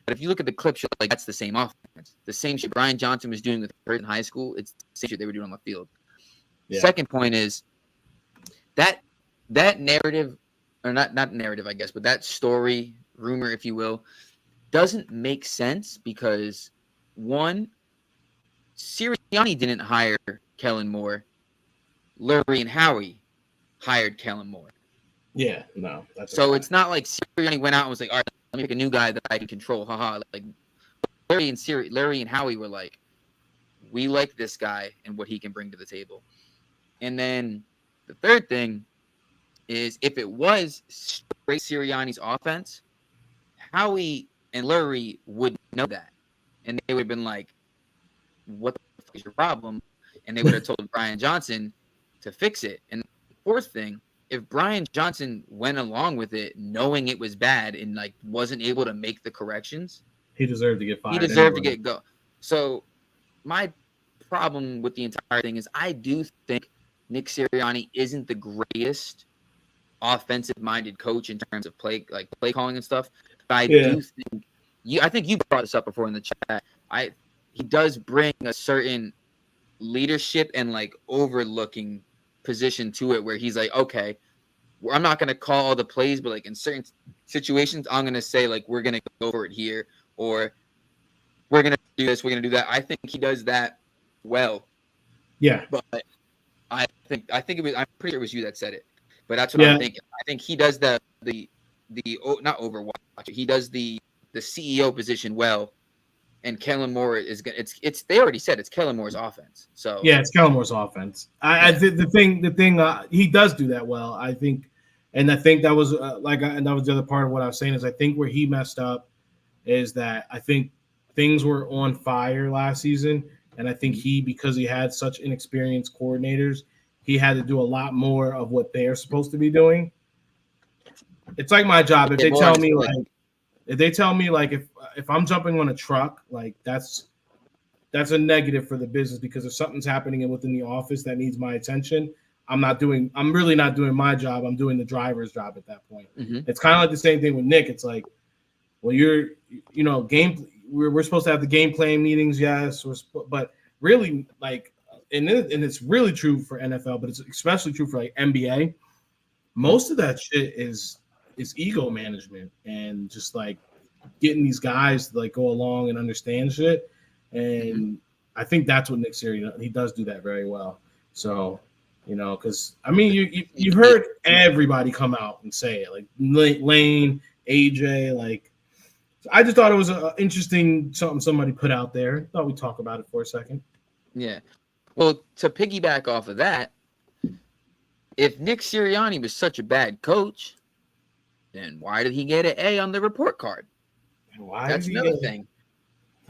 but if you look at the clips, you're like, that's the same offense. The same shit Brian Johnson was doing with Hurts in high school. It's the same shit they were doing on the field. Yeah. Second point is that narrative, or not narrative, I guess, but that story, rumor, if you will, doesn't make sense because one, Sirianni didn't hire Kellen Moore. Lurie and Howie hired Kellen Moore. Yeah, no. So it's not like Sirianni went out and was like, all right, let me pick a new guy that I can control. Haha. Like Lurie and Howie were like, we like this guy and what he can bring to the table. And then the third thing is if it was straight Sirianni's offense, Howie and Lurie would know that. And they would have been like, what the fuck is your problem? And they would have told Brian Johnson to fix it. And the fourth thing, if Brian Johnson went along with it knowing it was bad and like wasn't able to make the corrections, he deserved to get fired. He deserved to get go. So my problem with the entire thing is I do think Nick Sirianni isn't the greatest offensive-minded coach in terms of play calling and stuff. But I do think I think you brought this up before in the chat. He does bring a certain leadership and like overlooking position to it where he's like, okay, I'm not going to call all the plays, but like in certain situations, I'm going to say like, we're going to go for it here, or we're going to do this, we're going to do that. I think he does that well. Yeah. But I think it was, I'm pretty sure it was you that said it, but that's what I'm thinking. I think he does the not Overwatch. He does the CEO position well. And Kellen Moore is gonna. It's. They already said it's Kellen Moore's offense. So yeah, it's Kellen Moore's offense. I think the thing he does do that well. I think, and I think that was and that was the other part of what I was saying is I think where he messed up is that I think things were on fire last season, and I think because he had such inexperienced coordinators, he had to do a lot more of what they're supposed to be doing. It's like my job. If they tell me like. If they tell me like if I'm jumping on a truck, like that's that's a negative for the business because if something's happening within the office that needs my attention, I'm really not doing my job. I'm doing the driver's job at that point. Mm-hmm. It's kind of like the same thing with Nick. It's like, well, we're supposed to have the game plan meetings, yes, but really, like, and it's really true for NFL, but it's especially true for like NBA. Most of that shit is ego management and just like getting these guys to like go along and understand shit. And I think that's what Nick Sirianni, he does do that very well. So, because I mean, you heard everybody come out and say it, like Lane, AJ, like. I just thought it was an interesting something somebody put out there. Thought we'd talk about it for a second. Yeah. Well, to piggyback off of that, if Nick Sirianni was such a bad coach, then why did he get an A on the report card? That's another thing.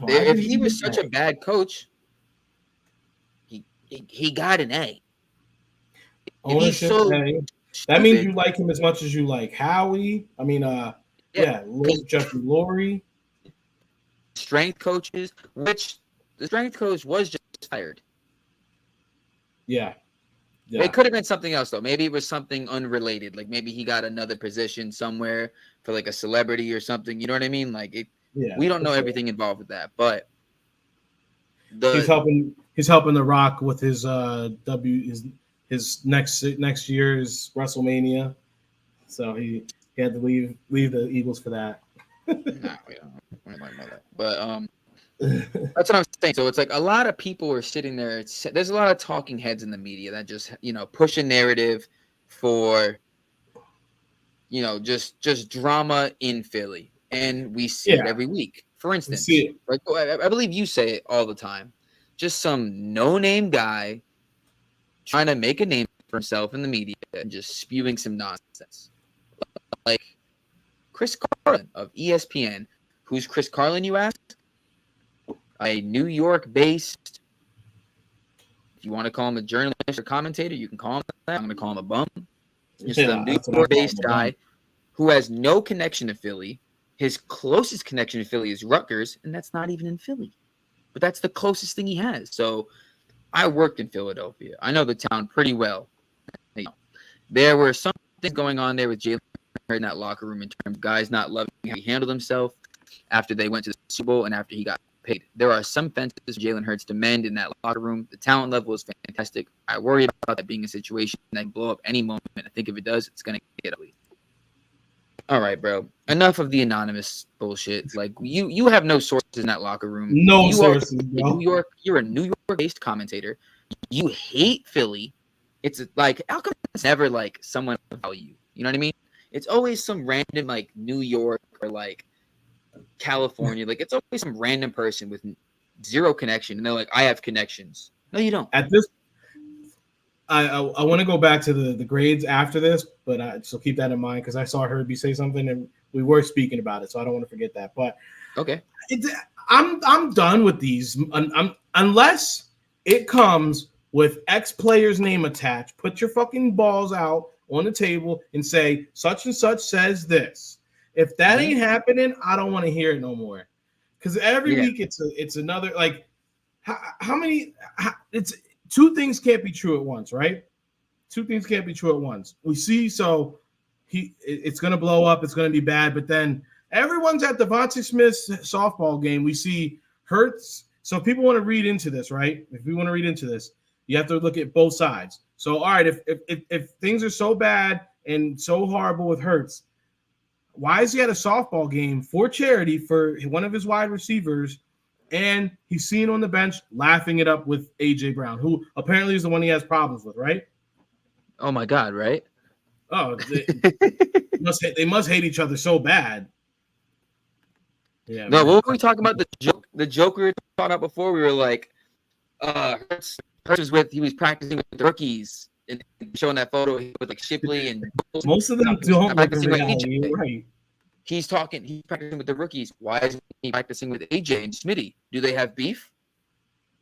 If he was such a bad coach, he got an A. Ownership, that means you like him as much as you like Howie. I mean, Jeffrey Lurie. Strength coaches, which the strength coach was just fired. Yeah. It could have been something else, though. Maybe it was something unrelated. Like maybe he got another position somewhere for like a celebrity or something. You know what I mean? Like we don't know everything involved with that, but he's helping The Rock with his his next year's WrestleMania. So he had to leave the Eagles for that. Nah, we don't know that. But that's what I'm saying. So it's like a lot of people are sitting there. There's a lot of talking heads in the media that just push a narrative for just drama in Philly, and we see it every week. For instance, like I believe you say it all the time. Just some no-name guy trying to make a name for himself in the media and just spewing some nonsense. Like Chris Carlin of ESPN. Who's Chris Carlin, you ask? A New York-based, if you want to call him a journalist or commentator, you can call him that. I'm going to call him a bum. Just a New York-based guy who has no connection to Philly. His closest connection to Philly is Rutgers, and that's not even in Philly. But that's the closest thing he has. So I worked in Philadelphia. I know the town pretty well. There were some things going on there with Jalen in that locker room in terms of guys not loving how he handled himself after they went to the Super Bowl and after he got paid. There are some fences Jalen Hurts to mend in that locker room. The talent level is fantastic. I worry about that being a situation that can blow up any moment. I think if it does, it's going to get ugly. All right, bro. Enough of the anonymous bullshit. Like you have no sources in that locker room. No sources, bro. You're a New York-based commentator. You hate Philly. It's like how come it's never like someone about you? You know what I mean? It's always some random like New York or like California. Like it's always some random person with zero connection, and they're like, "I have connections." No, you don't. At this, I want to go back to the grades after this, but so keep that in mind because I saw Herbie say something and we were speaking about it, so I don't want to forget that. But okay, I'm done with these. Unless it comes with X player's name attached. Put your fucking balls out on the table and say such and such says this. If that ain't happening, I don't want to hear it no more. Because every week it's another like how many it's two things can't be true at once, right? Two things can't be true at once. We see it's gonna blow up, it's gonna be bad, but then everyone's at Devontae Smith's softball game. We see Hurts. So if people want to read into this, right? If we want to read into this, you have to look at both sides. So all right, if things are so bad and so horrible with Hurts, why is he at a softball game for charity for one of his wide receivers, and he's seen on the bench laughing it up with AJ Brown, who apparently is the one he has problems with, right? Oh my God, right? Oh, they must hate each other so bad. Yeah. No, what were we talking about? The joke we were talking about before. We were like, Hurts he was practicing with the rookies and showing that photo with like Shipley and most of them don't practicing with AJ. Right. He's practicing with the rookies. Why isn't he practicing with AJ and Smitty? Do they have beef?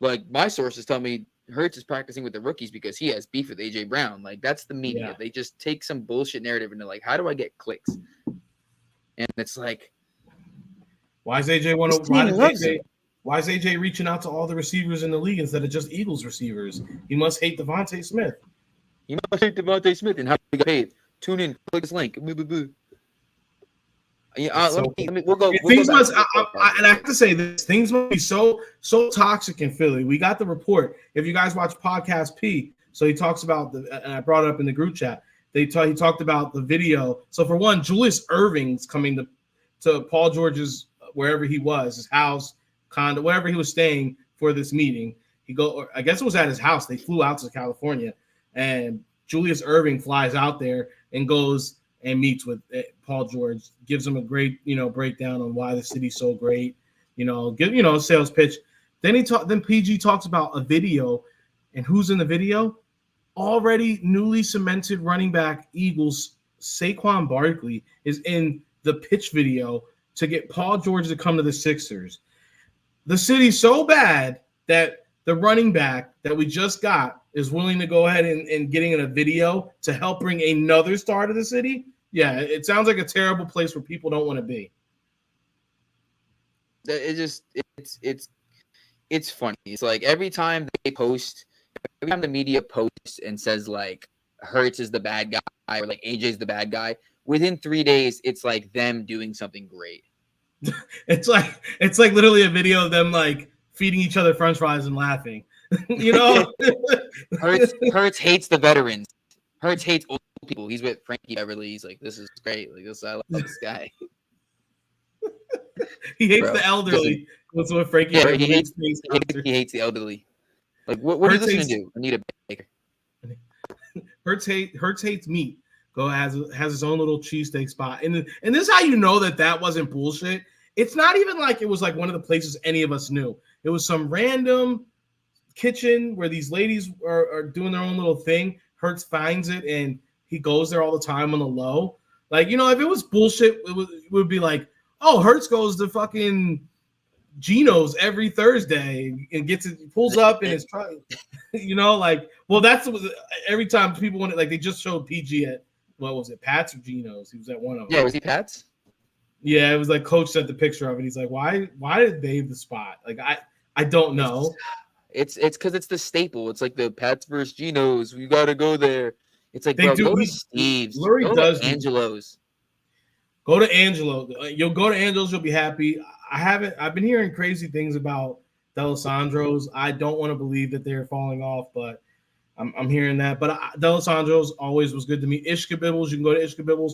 Like my sources tell me Hurts is practicing with the rookies because he has beef with AJ Brown. Like that's the media. Yeah. They just take some bullshit narrative and they're like, how do I get clicks? And it's like, why does AJ Why is AJ reaching out to all the receivers in the league instead of just Eagles receivers? He must hate Devontae Smith. You must hate Devontae Smith and how he got paid. Tune in, click this link. Boo, boo, boo. Yeah, we'll go. Things must, and I have to say this: things must be so toxic in Philly. We got the report. If you guys watch Podcast P, so he talks about and I brought it up in the group chat. He talked about the video. So for one, Julius Irving's coming to Paul George's wherever he was, his house, condo, wherever he was staying for this meeting. I guess it was at his house. They flew out to California, and Julius Irving flies out there and goes and meets with Paul George, gives him a great, breakdown on why the city's so great, sales pitch. Then PG talks about a video, and who's in the video? Already newly cemented running back Eagles Saquon Barkley is in the pitch video to get Paul George to come to the Sixers. The city's so bad that the running back that we just got is willing to go ahead and getting in a video to help bring another star to the city. Yeah, it sounds like a terrible place where people don't want to be. It's funny. It's like every time the media posts and says like Hurts is the bad guy or like AJ's the bad guy, within 3 days it's like them doing something great. It's like literally a video of them like feeding each other French fries and laughing. Hurts hates the veterans. Hurts hates old people. He's with Frankie Beverly. He's like, this is great. Like I love this guy. He hates the elderly. That's what Frankie Beverly he hates the elderly. Like what are you listening to? Anita Baker. Hurts hates meat. Has his own little cheesesteak spot. And this is how you know that wasn't bullshit. It's not even like it was like one of the places any of us knew. It was some random kitchen where these ladies are doing their own little thing. Hurts finds it and he goes there all the time on the low. Like, if it was bullshit, it would be like, oh, Hurts goes to fucking Geno's every Thursday and pulls up in his truck. Well, that's every time people want it. Like they just showed PG at, what was it, Pat's or Geno's? He was at one of them. Yeah, was he Pat's? Yeah, it was like Coach sent the picture of it. He's like, why did they have the spot? Like I don't know. It's because it's the staple. It's like the Pat's versus Geno's. We got to go there. It's like, go to Steve's. Lurie does Angelo's. Go to Angelo. You'll go to Angelo's. You'll be happy. I've been hearing crazy things about D'Alessandro's. I don't want to believe that they're falling off, but I'm hearing that. But D'Alessandro's always was good to me. Ishkabibbles. You can go to Ishkabibbles.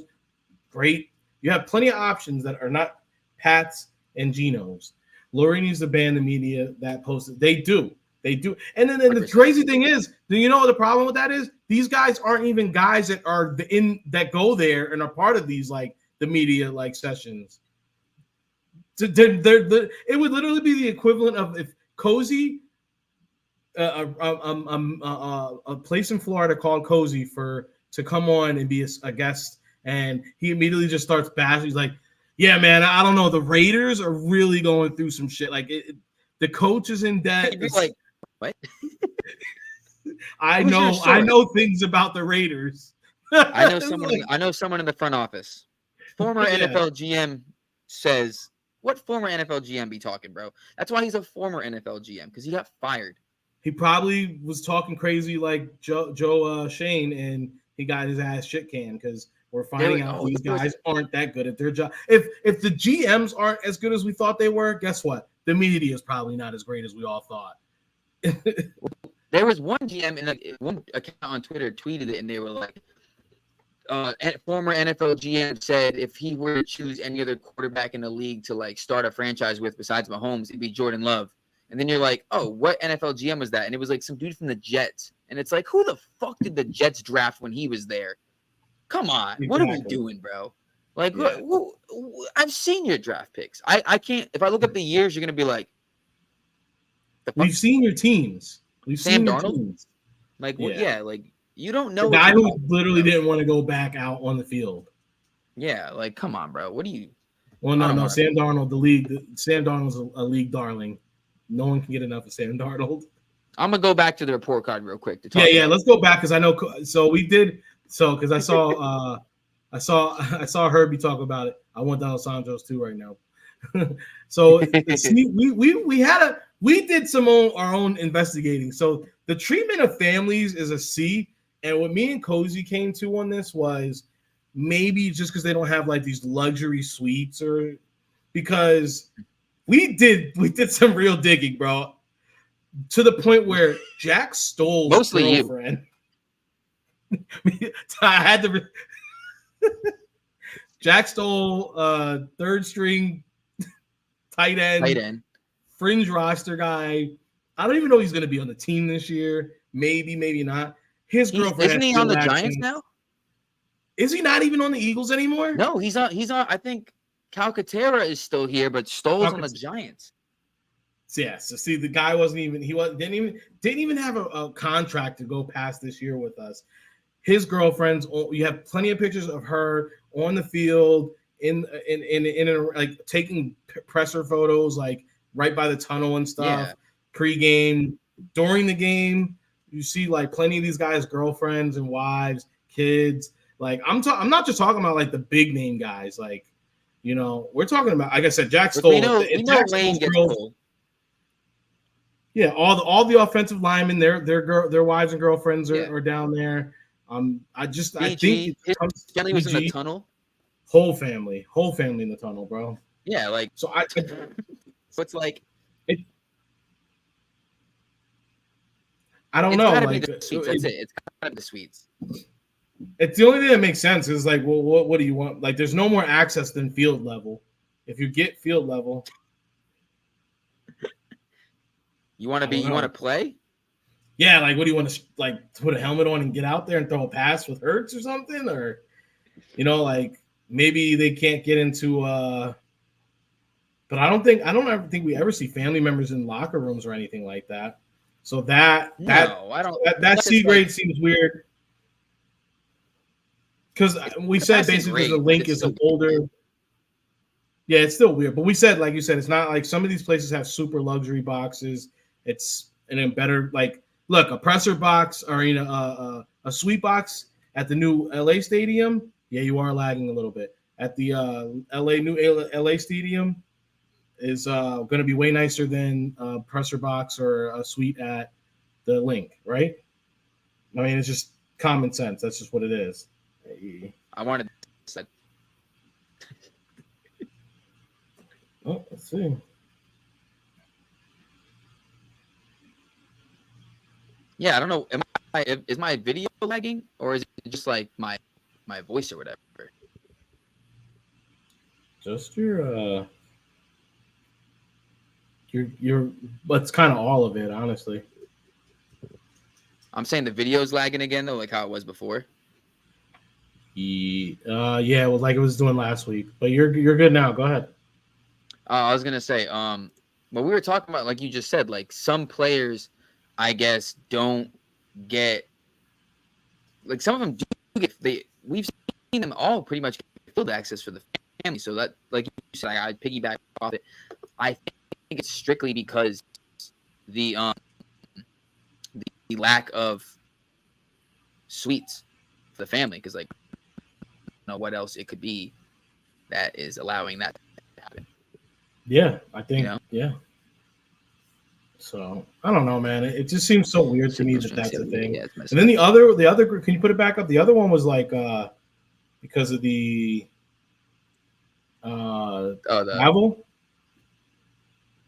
Great. You have plenty of options that are not Pat's and Geno's. Lurie needs to ban the media that posted. They do. And then the crazy thing is, do you know what the problem with that is? These guys aren't even guys that are that go there and are part of these like the media like sessions. It would literally be the equivalent of if Cozy, a place in Florida called Cozy to come on and be a guest, and he immediately just starts bashing. He's like, "Yeah, man, I don't know. The Raiders are really going through some shit. Like the coach is in debt." Like, what? I know things about the Raiders. I know someone in the front office. Former NFL GM says, what former NFL GM be talking, bro? That's why he's a former NFL GM, because he got fired. He probably was talking crazy like Joe Shane, and he got his ass shit canned because we're finding out these guys aren't that good at their job. If the GMs aren't as good as we thought they were, guess what? The media is probably not as great as we all thought. There was one GM and one account on Twitter tweeted it, and they were like, former NFL GM said if he were to choose any other quarterback in the league to like start a franchise with besides Mahomes, it'd be Jordan Love. And then you're like, oh, what NFL GM was that? And it was like some dude from the Jets. And it's like, who the fuck did the Jets draft when he was there? Come on. Exactly. What are we doing, bro? Like, I've seen your draft picks. I can't. If I look up the years, you're going to be like, we've seen your teams. We've Sam seen your Darnold? teams. Like, like, you don't know. The guy who literally didn't want to go back out on the field. Yeah, like, come on, bro. What do you? Well, no. Sam Darnold, Sam Darnold's a league darling. No one can get enough of Sam Darnold. I'm gonna go back to the report card real quick. Let's go back because I know. So we did. So because I saw Herbie talk about it. I want D'Alessandro's too right now. So see, we did our own investigating. So the treatment of families is a C, and what me and Cozy came to on this was maybe just because they don't have like these luxury suites, or because we did some real digging, bro, to the point where Jack Stoll's Mostly you. girlfriend. I had to. Jack Stoll, third string tight end, fringe roster guy. I don't even know if he's going to be on the team this year. Maybe, maybe not. His girlfriend Isn't he on the Giants now? Is he not even on the Eagles anymore? No, he's on. I think Calcaterra is still here, but Stoll's on the Giants. Yeah. So see, the guy didn't even have a contract to go past this year with us. His girlfriend's. You have plenty of pictures of her on the field in like taking presser photos, like right by the tunnel and stuff. Yeah. Pre-game, during the game, you see like plenty of these guys' girlfriends and wives, kids. Like I'm not just talking about like the big name guys. Like, you know, we're talking about, like I said, Jack Stoll. We know Lane gets pulled. Yeah, all the offensive linemen, their wives and girlfriends are down there. I think Kelly was in the tunnel. Whole family in the tunnel, bro. Yeah, like so it's like I don't know. Like that's it. It's gotta be the suites. It's the only thing that makes sense is like, well, what do you want? Like, there's no more access than field level. If you get field level, you want to play? Yeah, like what do you want to like put a helmet on and get out there and throw a pass with Hurts or something, or like maybe they can't get into. But I don't ever think we ever see family members in locker rooms or anything like that. So that C grade seems weird. Because we said basically the link is an older. Yeah, it's still weird. But we said, like you said, it's not like some of these places have super luxury boxes. It's better, like, look, a presser box or a suite box at the new LA stadium. Yeah, you are lagging a little bit. At the new LA stadium is going to be way nicer than a presser box or a suite at the link, right? I mean, it's just common sense. That's just what it is. I wanted to. Oh, let's see. Yeah, I don't know. Is my video lagging, or is it just like my voice or whatever? Just your it's kind of all of it, honestly. I'm saying the video's lagging again though, like how it was before. Yeah, it was like it was doing last week, but you're good now. Go ahead. I was gonna say, what we were talking about, like you just said, like some players, I guess, don't get, like some of them do get. We've seen them all pretty much get field access for the family. So that, like you said, I piggyback off it. I think it's strictly because the lack of suites for the family, because like, know what else it could be that is allowing that to happen. Yeah, I think yeah. So I don't know, man. It just seems so weird to me that that's a thing. Yeah, and then the other group, can you put it back up? The other one was like because of the travel.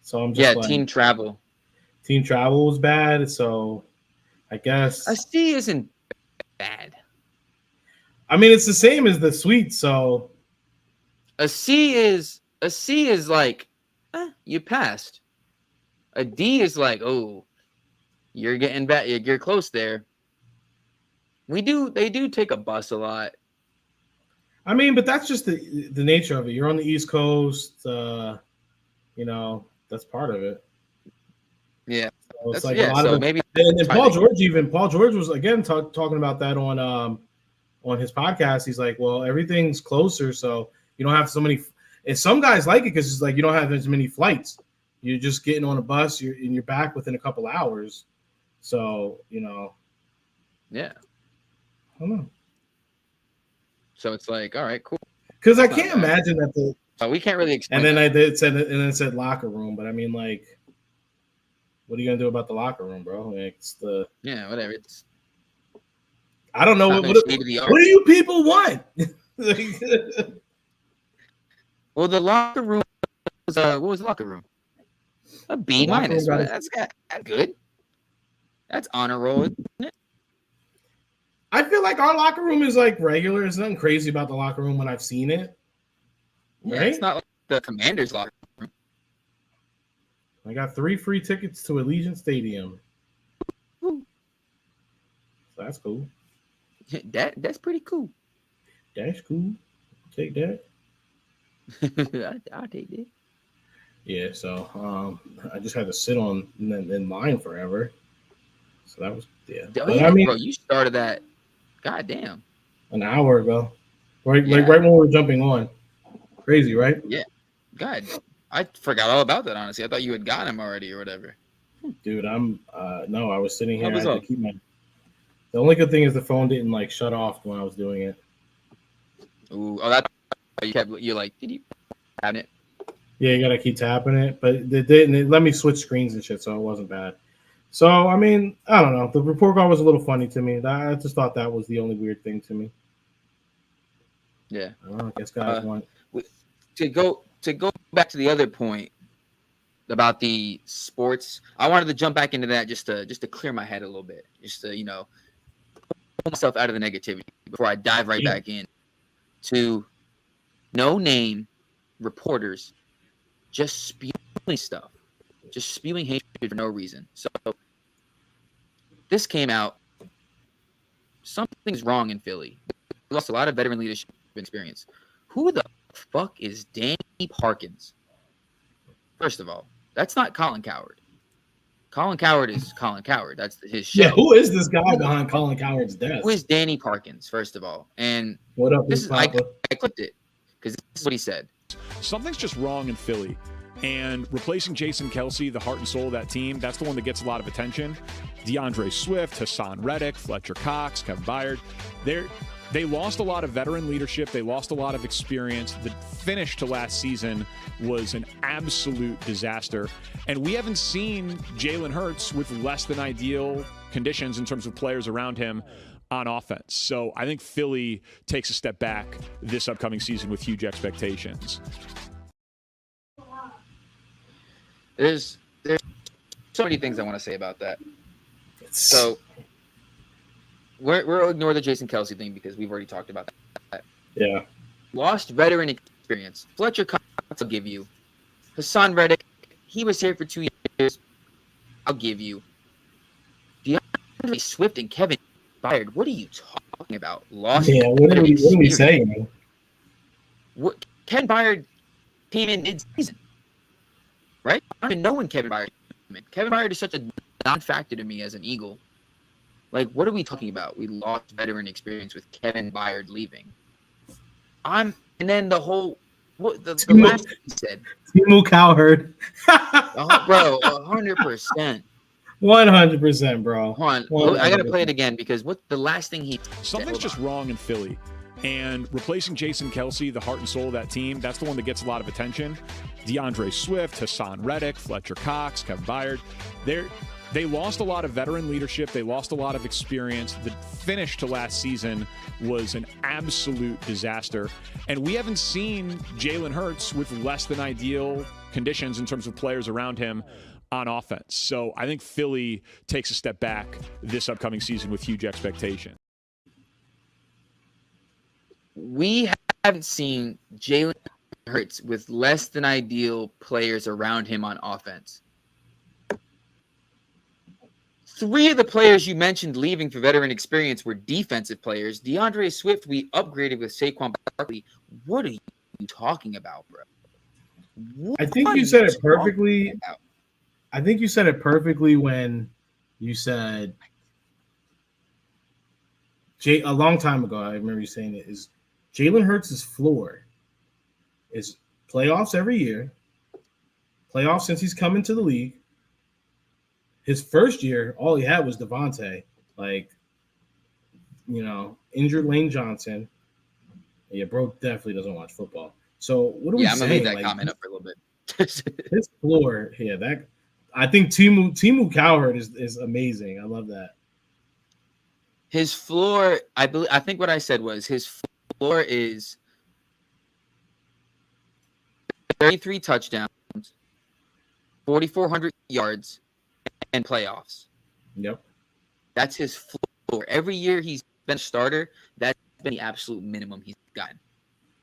So I'm just like, team travel. Team travel was bad, so I guess a C isn't bad. I mean, it's the same as the suite, so a C is like you passed. A D is like, oh, you're getting back, you're close there. They do take a bus a lot. I mean, but that's just the nature of it. You're on the East Coast, that's part of it. Yeah, so it's like a lot of it. Maybe. And then Paul George was again talking about that on his podcast. He's like, well, everything's closer, so you don't have so many. And some guys like it because it's like you don't have as many flights. You're just getting on a bus. You're back within a couple hours. So yeah, I don't know. So it's like, all right, cool. Because I can't imagine that So we can't really explain. And then it said locker room, but I mean, like, what are you gonna do about the locker room, bro? It's whatever. I don't know what do you people want? Well, the locker room was what was the locker room? A B minus. That's good. That's honor roll, isn't it? I feel like our locker room is like regular. There's nothing crazy about the locker room when I've seen it. Yeah, right? It's not like the Commanders locker room. I got 3 free tickets to Allegiant Stadium. So that's cool. That's pretty cool. That's cool. Take that. I'll take that. Yeah, so I just had to sit in line forever. So that was I mean, bro, you started that. God damn. An hour ago, right? Yeah. Like right when we were jumping on. Crazy, right? Yeah. God, I forgot all about that. Honestly, I thought you had gotten him already or whatever. Dude, no, I was sitting here. I had to keep my. The only good thing is the phone didn't like shut off when I was doing it. Ooh, that's you're like, did you have it? Yeah, you gotta keep tapping it, but it didn't. It let me switch screens and shit, so it wasn't bad. So I mean, I don't know. The report card was a little funny to me. I just thought that was the only weird thing to me. Yeah, I guess guys want to go back to the other point about the sports. I wanted to jump back into that just to clear my head a little bit, just to pull myself out of the negativity before I dive right back in to no name reporters just spewing stuff, just spewing hatred for no reason. So this came out. Something's wrong in Philly. We lost a lot of veteran leadership experience. Who the fuck is Danny Parkins? First of all, that's not Colin Cowherd. Colin Cowherd is Colin Cowherd. That's his show. Yeah, who is this guy behind Colin Cowherd's desk? Who is Danny Parkins, first of all? And what up, this is I clipped it because this is what he said. Something's just wrong in Philly. And replacing Jason Kelce, the heart and soul of that team, that's the one that gets a lot of attention. DeAndre Swift, Hassan Reddick, Fletcher Cox, Kevin Byard. They lost a lot of veteran leadership. They lost a lot of experience. The finish to last season was an absolute disaster. And we haven't seen Jalen Hurts with less than ideal conditions in terms of players around him on offense. So I think Philly takes a step back this upcoming season with huge expectations. There's so many things I want to say about that. So we'll ignore the Jason Kelce thing because we've already talked about that. Yeah. Lost veteran experience. Fletcher Cox, I'll give you. Hassan Reddick, he was here for 2 years. I'll give you. DeAndre Swift and Kevin Byard, what are you talking about? Lost. Yeah, what are we saying? Kevin Byard came in mid-season. Right? I don't even know when Kevin Byard came in. Kevin Byard is such a non-factor to me as an Eagle. Like, what are we talking about? We lost veteran experience with Kevin Byard leaving. And then the whole the last thing he said. Timu Cowherd. Bro, 100%. 100%, bro. Hold on. 100%. I gotta play it again because the last thing he Something's just wrong in Philly. And replacing Jason Kelce, the heart and soul of that team, that's the one that gets a lot of attention. DeAndre Swift, Hassan Reddick, Fletcher Cox, Kevin Byard. They lost a lot of veteran leadership. They lost a lot of experience. The finish to last season was an absolute disaster. And we haven't seen Jalen Hurts with less than ideal conditions in terms of players around him on offense. So I think Philly takes a step back this upcoming season with huge expectations. We haven't seen Jalen Hurts with less than ideal players around him on offense. 3 of the players you mentioned leaving for veteran experience were defensive players. DeAndre Swift, we upgraded with Saquon Barkley. What are you talking about, bro? I think you said it perfectly. I think you said it perfectly when you said a long time ago. I remember you saying it is Jalen Hurts' floor is playoffs every year, playoffs since he's come into the league. His first year, all he had was Devontae, injured Lane Johnson. Yeah, bro definitely doesn't watch football. So what are we I'm gonna saying? leave that comment up for a little bit. His floor, that I think Timu Cowherd is amazing. I love that. His floor, I think what I said was his floor is 33 touchdowns, 4,400 yards, and playoffs. Yep. That's his floor. Every year he's been a starter, that's been the absolute minimum he's gotten.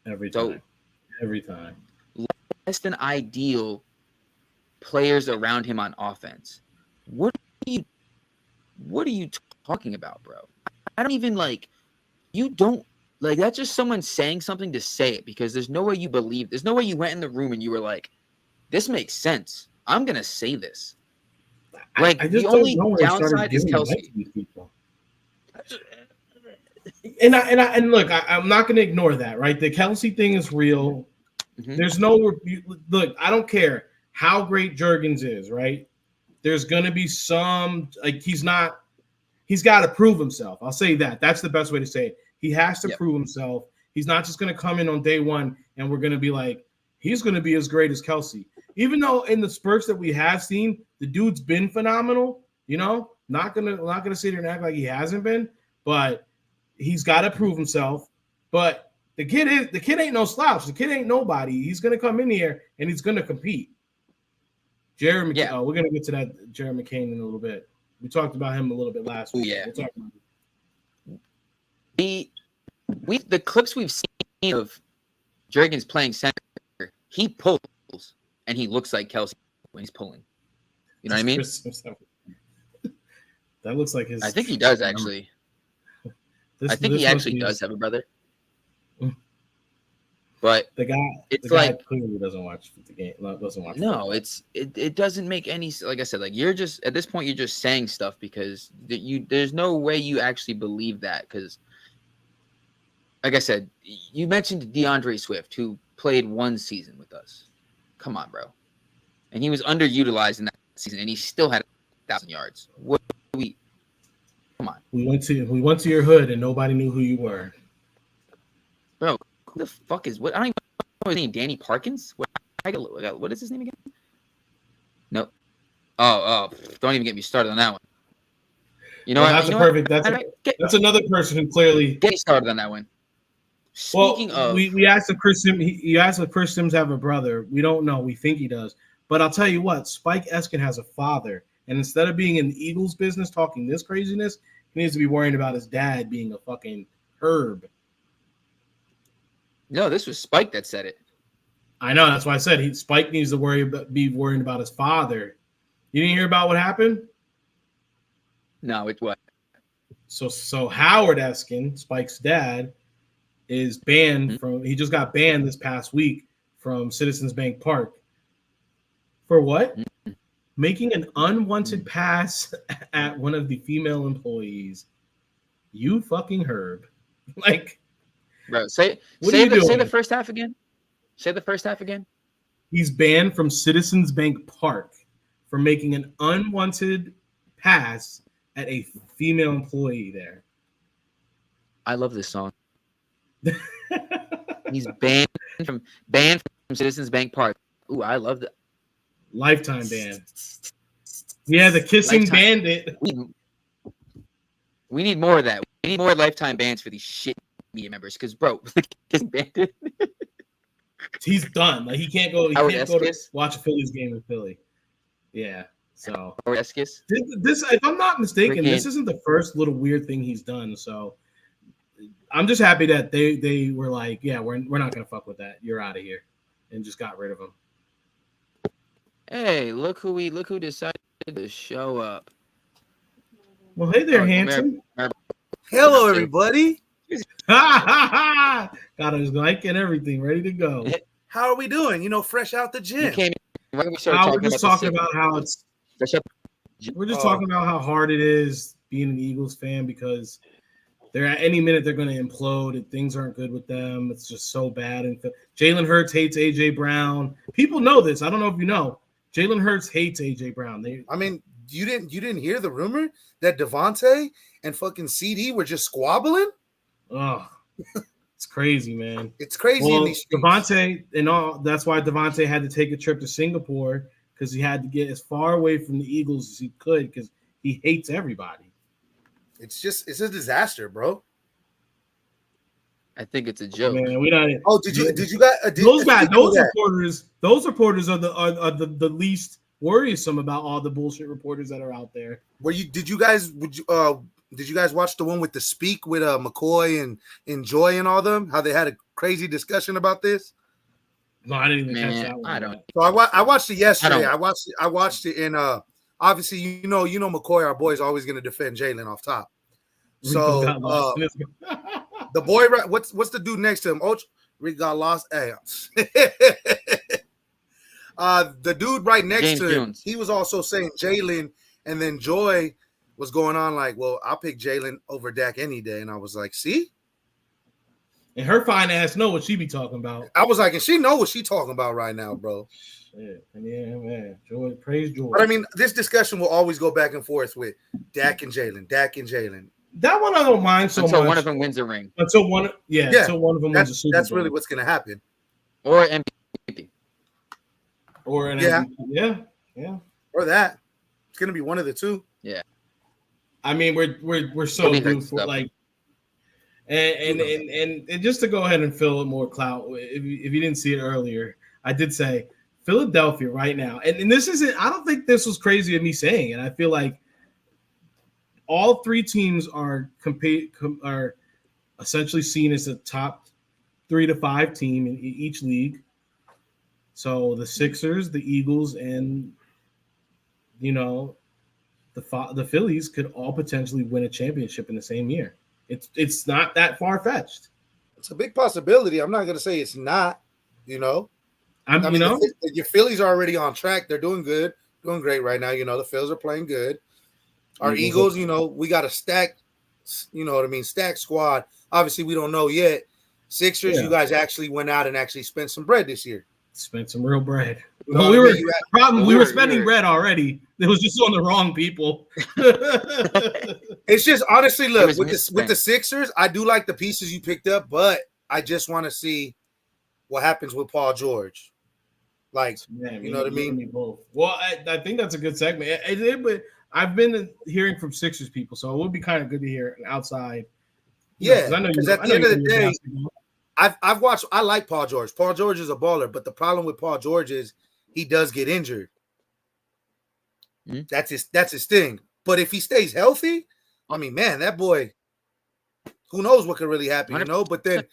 Every time. Less than ideal players around him on offense. What are you talking about, bro? I don't even you don't that's just someone saying something to say it, because there's no way you believe. There's no way you went in the room and you were like, this makes sense. I'm gonna say this. I just the only downside is Kelsey. And look, I'm not going to ignore that, right? The Kelsey thing is real. Mm-hmm. There's no look. I don't care how great Jurgens is, right? There's going to be some he's got to prove himself. I'll say that. That's the best way to say it. He has to prove himself. He's not just going to come in on day one and we're going to be like, he's going to be as great as Kelsey. Even though in the spurts that we have seen, the dude's been phenomenal. Not gonna sit here and act like he hasn't been, but he's got to prove himself. But the kid ain't no slouch. The kid ain't nobody. He's gonna come in here and he's gonna compete. Jared McCain. We're gonna get to that Jared McCain in a little bit. We talked about him a little bit last week. Yeah. We'll talk about it. The clips we've seen of Jurgens playing center, he pulls and he looks like Kelsey when he's pulling. You know what I mean? That looks like his. I think he does actually. I think he actually does have a brother. But the guy clearly doesn't watch the game. Doesn't watch. No, it doesn't make any. Like I said, you're just at this point you're just saying stuff because there's no way you actually believe that, because, like I said, you mentioned DeAndre Swift, who played one season with us. Come on, bro, and he was underutilized in that season, and he still had 1,000 yards. Come on. We went to your hood and nobody knew who you were. Bro, who the fuck is what? I don't even know his name. Danny Parkins? What is his name again? No. Oh, don't even get me started on that one. You know what? That's another person who clearly get me started on that one. Speaking of, we asked if Chris Sims. You asked if Chris Sims have a brother. We don't know. We think he does. But I'll tell you what, Spike Eskin has a father. And instead of being in the Eagles business talking this craziness, he needs to be worrying about his dad being a fucking herb. No, this was Spike that said it. I know. That's why I said Spike needs to be worrying about his father. You didn't hear about what happened? No, it's what? So Howard Eskin, Spike's dad, is banned from. He just got banned this past week from Citizens Bank Park. For what? Making an unwanted pass at one of the female employees. You fucking herb. Bro, say the first half again. Say the first half again. He's banned from Citizens Bank Park for making an unwanted pass at a female employee there. I love this song. He's banned from Citizens Bank Park. Ooh, I love that. Lifetime ban. Yeah, the kissing bandit. We need more of that. We need more lifetime bans for these shit media members, because, bro, the kissing bandit. He's done. He can't go. He can't go to watch a Phillies game in Philly. Yeah. So this, if I'm not mistaken, this isn't the first little weird thing he's done. So I'm just happy that they were like, yeah, we're not gonna fuck with that. You're out of here, and just got rid of him. Hey, look who decided to show up. Well, hey there, handsome. Hello, everybody. Got his mic and everything ready to go. How are we doing? Fresh out the gym. We're just talking about how it's. We're just talking about how hard it is being an Eagles fan, because they're at any minute they're going to implode and things aren't good with them. It's just so bad. And Jalen Hurts hates AJ Brown. People know this. I don't know if you know. Jalen Hurts hates AJ Brown. You didn't hear the rumor that Devontae and fucking CD were just squabbling? Oh, It's crazy, man. It's crazy in Well, these streets. Devontae and all. That's why Devontae had to take a trip to Singapore because he had to get as far away from the Eagles as he could because he hates everybody. It's a disaster, bro. I think it's a joke. Man, we not. Oh, did you guys? Those reporters are the least worrisome about all the bullshit reporters that are out there. Did you guys watch the one with the speak with McCoy and Joy and all them? How they had a crazy discussion about this? No, I didn't even catch that one. I don't. So I watched it yesterday. I watched it, and obviously you know McCoy, our boy, is always going to defend Jalen off top. So the boy, what's the dude next to him? Rick got lost. Hey, the dude right next James to him, Jones. he was also saying Jalen, and then Joy was going on like, well, I'll pick Jalen over Dak any day. And I was like, see? And her fine ass know what she be talking about. I was like, and she know what she talking about right now, bro. Yeah, man. Joy, praise Joy. But I mean, this discussion will always go back and forth with Dak and Jalen. That one I don't mind so until much. one of them wins a ring. Until one of them wins a Super Bowl. That's really what's going to happen. Or MVP. Or an MVP. Yeah. Or that. It's going to be one of the two. Yeah. I mean, we're so due for like, and just to go ahead and fill it more clout. If you didn't see it earlier, I did say Philadelphia right now, and this isn't. I don't think this was crazy of me saying it. I feel like all three teams are essentially seen as a top 3 to 5 team in each league. So the Sixers, the Eagles, and the Phillies could all potentially win a championship in the same year. It's not that far-fetched. It's a big possibility. I'm not going to say it's not, Your Phillies are already on track. They're doing good, doing great right now. The Phillies are playing good. Our Eagles, we got a stacked, stacked squad. Obviously, we don't know yet. Sixers, You guys actually went out and actually spent some bread this year. Spent some real bread. Well, we were spending bread already. It was just on the wrong people. It's just honestly, look, with the Sixers, I do like the pieces you picked up, but I just want to see what happens with Paul George. Like, you know what I mean? Both. Well, I think that's a good segment. But I've been hearing from Sixers people, so it would be kind of good to hear an outside. Because at the end of the day, I've watched. I like Paul George. Paul George is a baller, but the problem with Paul George is he does get injured. That's his thing. But if he stays healthy, I mean, man, that boy, who knows what could really happen, But then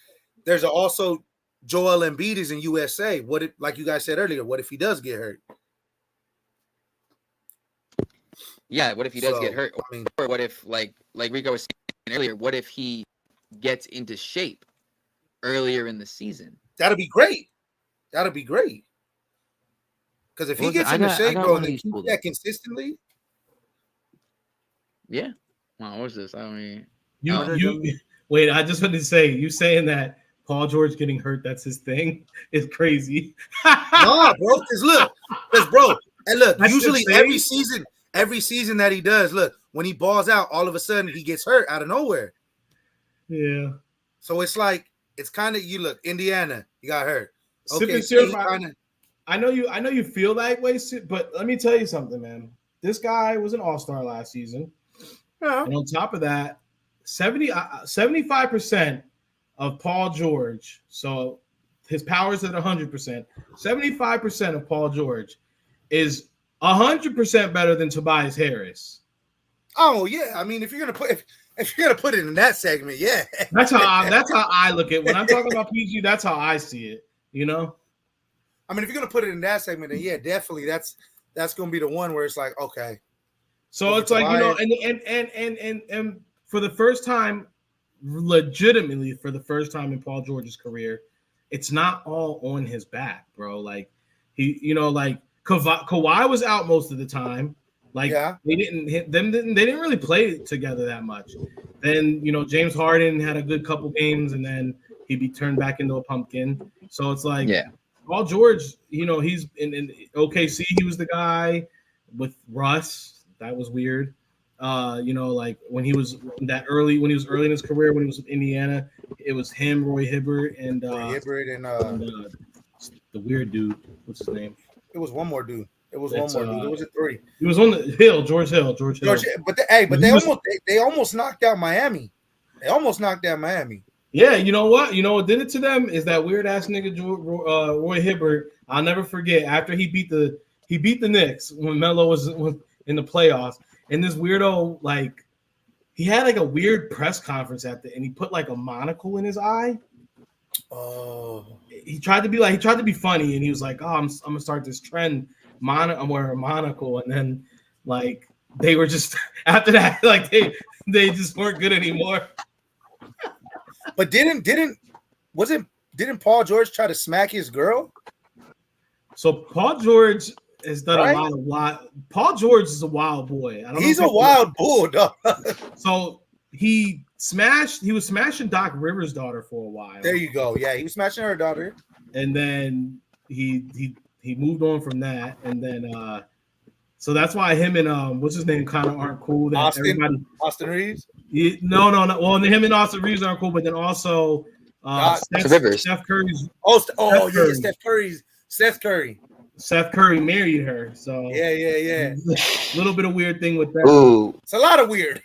there's also Joel Embiid is in USA. What if, like you guys said earlier, what if he does get hurt? Yeah, what if he does get hurt? Or what if, like Rico was saying earlier, what if he gets into shape earlier in the season? That'd be great. Because if he gets into shape, bro, and then keep that consistently. Yeah. Wow, what's this? I mean, wait. I just wanted to say, you saying that Paul George getting hurt, that's his thing, is crazy. No, bro. And look, that's usually every season that he does, look, when he balls out, all of a sudden he gets hurt out of nowhere. Yeah. So it's like, it's kind of, you look, Indiana, he got hurt. Okay, I know you feel that way, but let me tell you something, man. This guy was an all-star last season. Yeah. And on top of that, 75% of Paul George, so his power's at 100%. 75% of Paul George is 100% better than Tobias Harris. Oh yeah, I mean, if you're gonna put it in that segment, yeah. That's how I look at it. When I'm talking about PG. That's how I see it. I mean, if you're gonna put it in that segment, then yeah, definitely that's gonna be the one where it's like, okay. So it's like, and for the first time, legitimately for the first time in Paul George's career, it's not all on his back, bro. Like Kawhi was out most of the time. Like they didn't really play together that much. Then James Harden had a good couple games, and then he'd be turned back into a pumpkin. So it's like, Paul George, he's in OKC. He was the guy with Russ. That was weird. Like when he was early in his career, when he was with Indiana, It was him, Roy Hibbert, and the weird dude. What's his name? it was one more dude. It was It's, one more dude. It was a 3. He was on the Hill, George Hill. But they almost knocked out Miami. They almost knocked out Miami. Yeah, you know what? You know what did it to them is that weird ass nigga Roy Hibbert. I'll never forget after he beat the Knicks when Melo was in the playoffs, and this weirdo like he had like a weird press conference and he put like a monocle in his eye. Oh, he tried to be funny, and he was like, "Oh, I'm gonna start this trend. I'm wearing a monocle," and then like they were just after that, like they just weren't good anymore. But didn't Paul George try to smack his girl? So Paul George has done a lot. Paul George is a wild boy. He's a wild bull, dog. So he was smashing Doc Rivers' daughter for a while. There you go. Yeah, he was smashing her daughter. And then he moved on from that. And then so that's why him and what's his name kind of aren't cool. That Austin Reeves? No. Well, him and Austin Reeves aren't cool, but then also Steph Curry's. Seth Curry. Seth Curry married her, so yeah. A little bit of weird thing with that. Ooh, it's a lot of weird.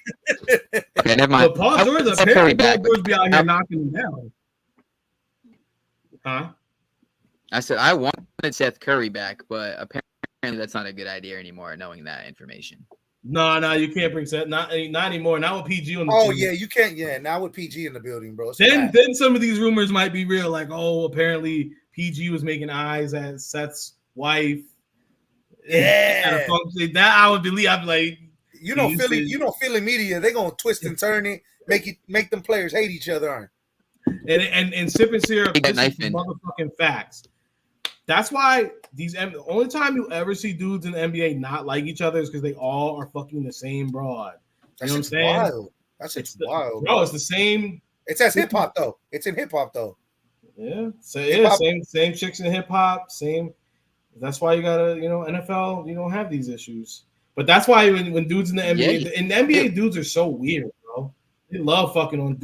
Okay, never mind. But Paul George be out here knocking him down. Huh? I said I wanted Seth Curry back, but apparently that's not a good idea anymore. Knowing that information. No, you can't bring Seth. Not anymore. Not with PG on the team. Yeah, you can't. Yeah, now with PG in the building, bro. Then some of these rumors might be real. Like, apparently PG was making eyes at Seth's wife. Yeah, that I would believe. I'm like, Philly media. They're gonna twist and turn it, make them players hate each other, aren't? And sipping syrup. This is motherfucking facts. That's why the only time you ever see dudes in the NBA not like each other is because they all are fucking the same broad. You know what I'm saying? Wild. That's wild, bro. It's the same. It's as hip hop though. It's in hip hop though. Yeah. So yeah, same chicks in hip hop. Same. That's why you gotta, NFL. You don't have these issues. But that's why when dudes in the NBA, dudes are so weird, bro. They love fucking on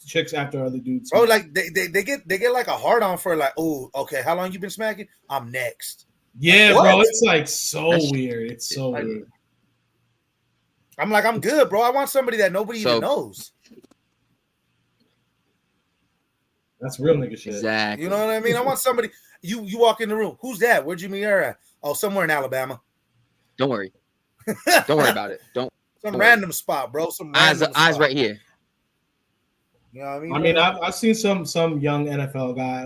chicks after other dudes. Bro, like they get like a hard on for like, oh, okay, how long you been smacking? I'm next. Yeah, like, bro, it's like so weird. It's so weird. I'm like, I'm good, bro. I want somebody that nobody even knows. That's real nigga shit. Exactly. You know what I mean? I want somebody. You walk in the room. Who's that? Where'd you meet her at? Oh, somewhere in Alabama. Don't worry. Don't worry about it. Some random spot, bro. Eyes right here. You know what I mean? I mean, I've seen some young NFL guy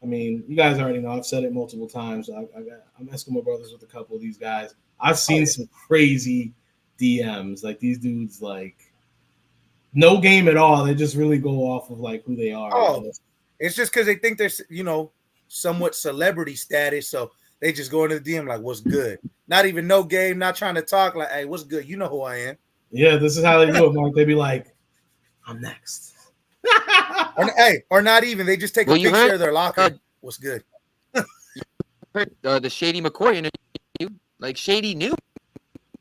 I mean, you guys already know. I've said it multiple times. I'm Eskimo brothers with a couple of these guys. I've seen some crazy DMs. Like these dudes, like no game at all. They just really go off of like who they are. Oh, it's just because they think they're somewhat celebrity status, so they just go into the DM like, "What's good?" Not even no game. Not trying to talk. Like, "Hey, what's good? You know who I am." Yeah, this is how they do it, Mark. They be like, "I'm next." or not even. They just take a picture of their locker. What's good? The Shady McCoy interview, like Shady knew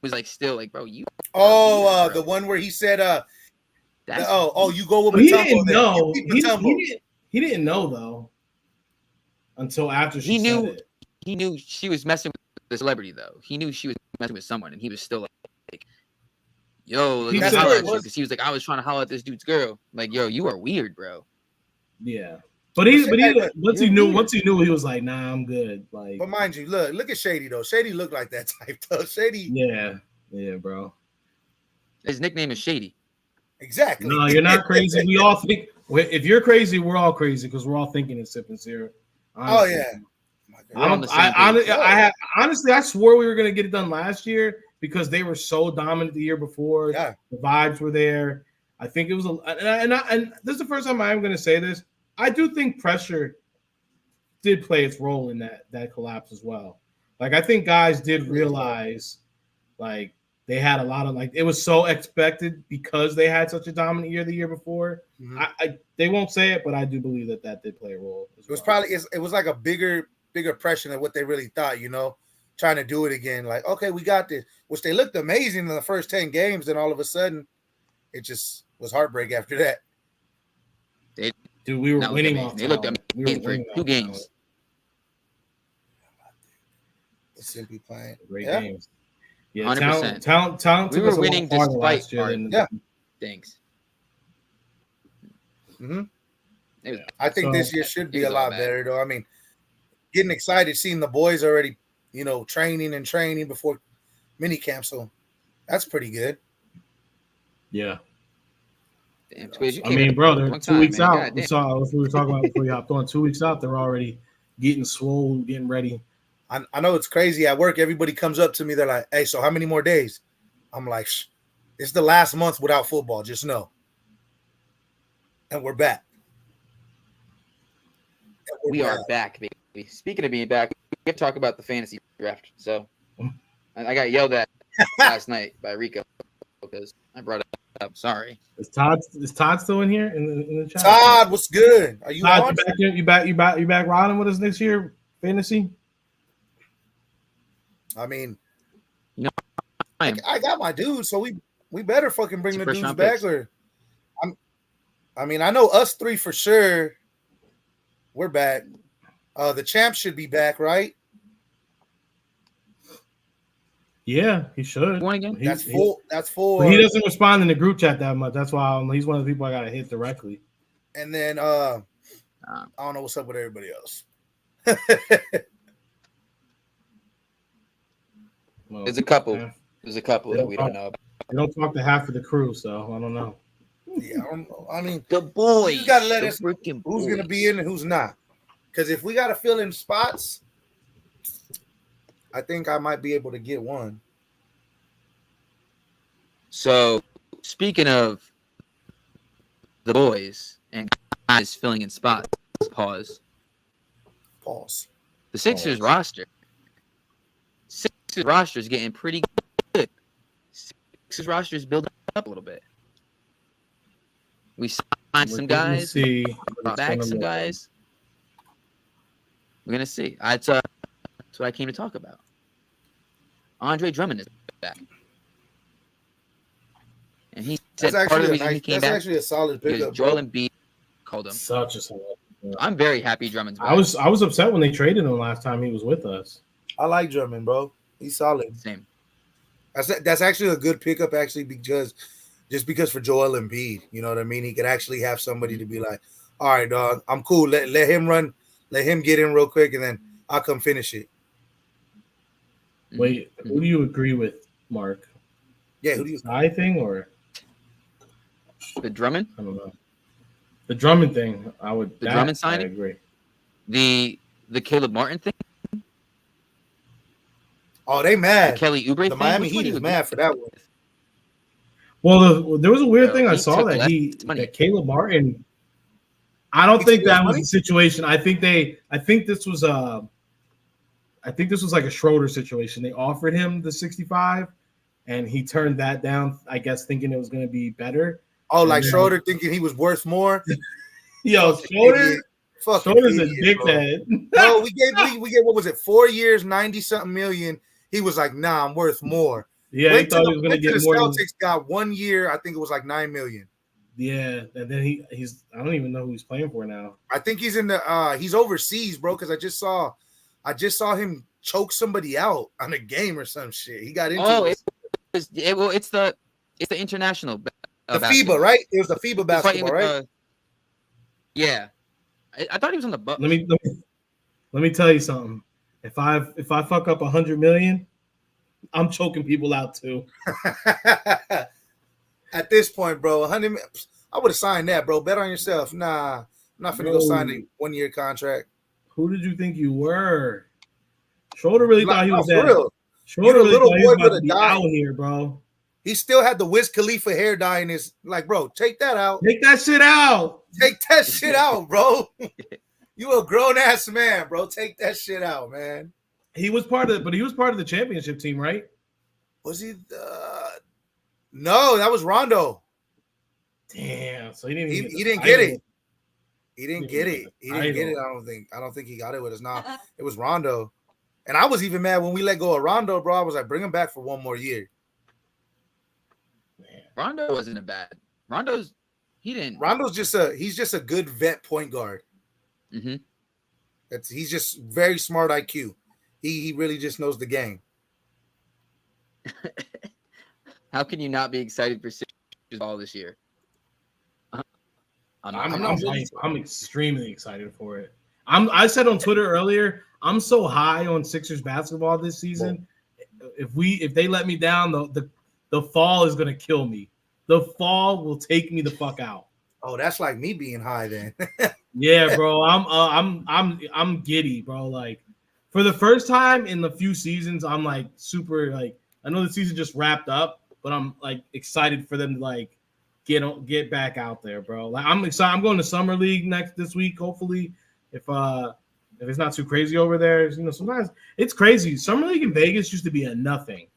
was like still like, bro, you. The one where he said, you go with he didn't know. He didn't know though until after she said it. He knew she was messing with the celebrity though. He knew she was messing with someone, and he was still like, yo, like, because he was like, I was trying to holler at this dude's girl. Like, yo, you are weird, bro. Yeah. But once he knew, he was like, nah, I'm good. Like, but mind you, look at Shady though. Shady looked like that type though. Shady. Yeah, bro. His nickname is Shady. Exactly. No, you're not crazy. We all think if you're crazy, we're all crazy because we're all thinking it's sipping syrup. Honestly. Oh yeah. Honestly, I swore we were gonna get it done last year because they were so dominant the year before. Yeah. The vibes were there. I think it was and this is the first time I'm gonna say this. I do think pressure did play its role in that collapse as well. Like I think guys did realize like they had a lot of like it was so expected because they had such a dominant year the year before. Mm-hmm. They won't say it, but I do believe that did play a role. It was probably it was like a bigger pressure than what they really thought, trying to do it again. Like, okay, we got this, which they looked amazing in the first 10 games. Then all of a sudden it just was heartbreak after that. Dude, we were That was winning amazing. off They looked talent. We were amazing for winning 2 off games. talent. Simply playing. Great Yeah. games. Yeah, 100%. talent We took were us a lot winning farther despite last year our than Yeah. things. Mm-hmm. It was, I think So- this year should be It a was all lot bad. better, though. I mean, getting excited seeing the boys already, training before mini camp. So that's pretty good. Yeah. damn, Squiz, you I came mean, in bro, a they're long 2 time, weeks man. out. God We damn. saw what we were talking about before we hopped on. 2 weeks out, they're already getting swole, getting ready. I know it's crazy at work. Everybody comes up to me. They're like, "Hey, so how many more days?" I'm like, "It's the last month without football. Just know." And we're back. We are back, baby. Speaking of being back, we have to talk about the fantasy draft. So I got yelled at last night by Rico because I brought it up. Sorry. Is Todd still in here in the chat? Todd, what's good? Are you Todd, on? you back riding with us next year? Fantasy? I mean, I am. I got my dude, so we better fucking bring It's the your first dudes round back. picks. Or I know us three for sure. We're back. The champ should be back, right? Yeah, he should. One again? That's full. That's full. But he doesn't respond in the group chat that much. That's why he's one of the people I gotta hit directly. And then I don't know what's up with everybody else. Well, There's a couple. yeah. There's a couple that we don't know about. They don't talk to half of the crew, so I don't know. Yeah, I don't know. I mean, The boys. you gotta let the us freaking who's boys. gonna be in and who's not. Because if we gotta fill in spots, I think I might be able to get one. So, speaking of the boys and guys filling in spots, pause. Pause. The Sixers Pause. roster. Sixers roster is getting pretty good. Sixers roster is building up a little bit. We signed some guys, See, brought back some guys. We're gonna see. That's what I came to talk about. Andre Drummond is back, and he said That's part of the actually reason he came back actually a solid because pickup. Joel Bro. Embiid called him. Such a solid. I'm very happy Drummond's back. I was upset when they traded him last time he was with us. I like Drummond, bro. He's solid. Same. That's actually a good pickup, actually, because for Joel Embiid, you know what I mean? He could actually have somebody to be like, all right, dog, I'm cool. Let him run, let him get in real quick, and then I'll come finish it. Wait, who do you agree with, Mark? Yeah, who do you? I thing or The Drummond, I don't know. The Drummond thing, I would. The Drummond I signing? agree. the Caleb Martin thing, Oh, they the mad. Kelly Oubre The thing. Miami Which one Heat do you is agree mad for that one. Well, there was a weird Bro, thing I he saw took that less money. that Caleb Martin. I don't He think took less that was money? the situation. I think this was like a Schroeder situation. They offered him the 65, and he turned that down. I guess thinking it was going to be better. Oh, like Yeah. Schroeder thinking he was worth more. Yo, Fucking Schroeder, idiot. Fucking Schroeder's a idiot, bro. dickhead. No, we gave what was it? 4 years, 90-something million. He was like, nah, I'm worth more. Yeah, he thought he was going to went to get the more. Than, Celtics, got 1 year. I think it was like 9 million. yeah, and then he's. I don't even know who he's playing for now. I think he's in the he's overseas, bro. Because I just saw him choke somebody out on a game or some shit. He got into it. It's the international. The basketball. FIBA, right? It was the FIBA He's fighting basketball, with right? yeah, I thought he was on the Bucks. Let me tell you something. If I fuck up 100 million, I'm choking people out too. At this point, bro, 100. I would have signed that, bro. Bet on yourself. Nah, I'm not finna go sign a 1 year contract. Who did you think you were? Schroeder really thought he was for that. real. Schroeder You the really little thought he was boy about to with a be dye. out here, bro. He still had the Wiz Khalifa hair dye in his. Like, bro, take that out. Take that shit out. Take that shit out, bro. You a grown ass man, bro. Take that shit out, man. He was part of the championship team, right? Was he? No, that was Rondo. Damn. So he didn't. Even He didn't get it. He didn't get it. He didn't get it. I don't think he got it with us. Now it was Rondo, and I was even mad when we let go of Rondo, bro. I was like, bring him back for 1 more year. Rondo wasn't a bad. Rondo's He didn't. Rondo's he's just a good vet point guard. Mm-hmm. He's just very smart IQ. He really just knows the game. How can you not be excited for Sixers ball this year? I'm extremely excited for it. I said on Twitter earlier, I'm so high on Sixers basketball this season. If they let me down, the fall is gonna kill me. The fall will take me the fuck out. Oh, that's like me being high then. Yeah, bro. I'm giddy, bro. Like for the first time in the few seasons, I'm like super like I know the season just wrapped up, but I'm like excited for them to like get back out there, bro. Like I'm excited. I'm going to summer league this week, hopefully. If it's not too crazy over there, you know, sometimes it's crazy. Summer league in Vegas used to be a nothing.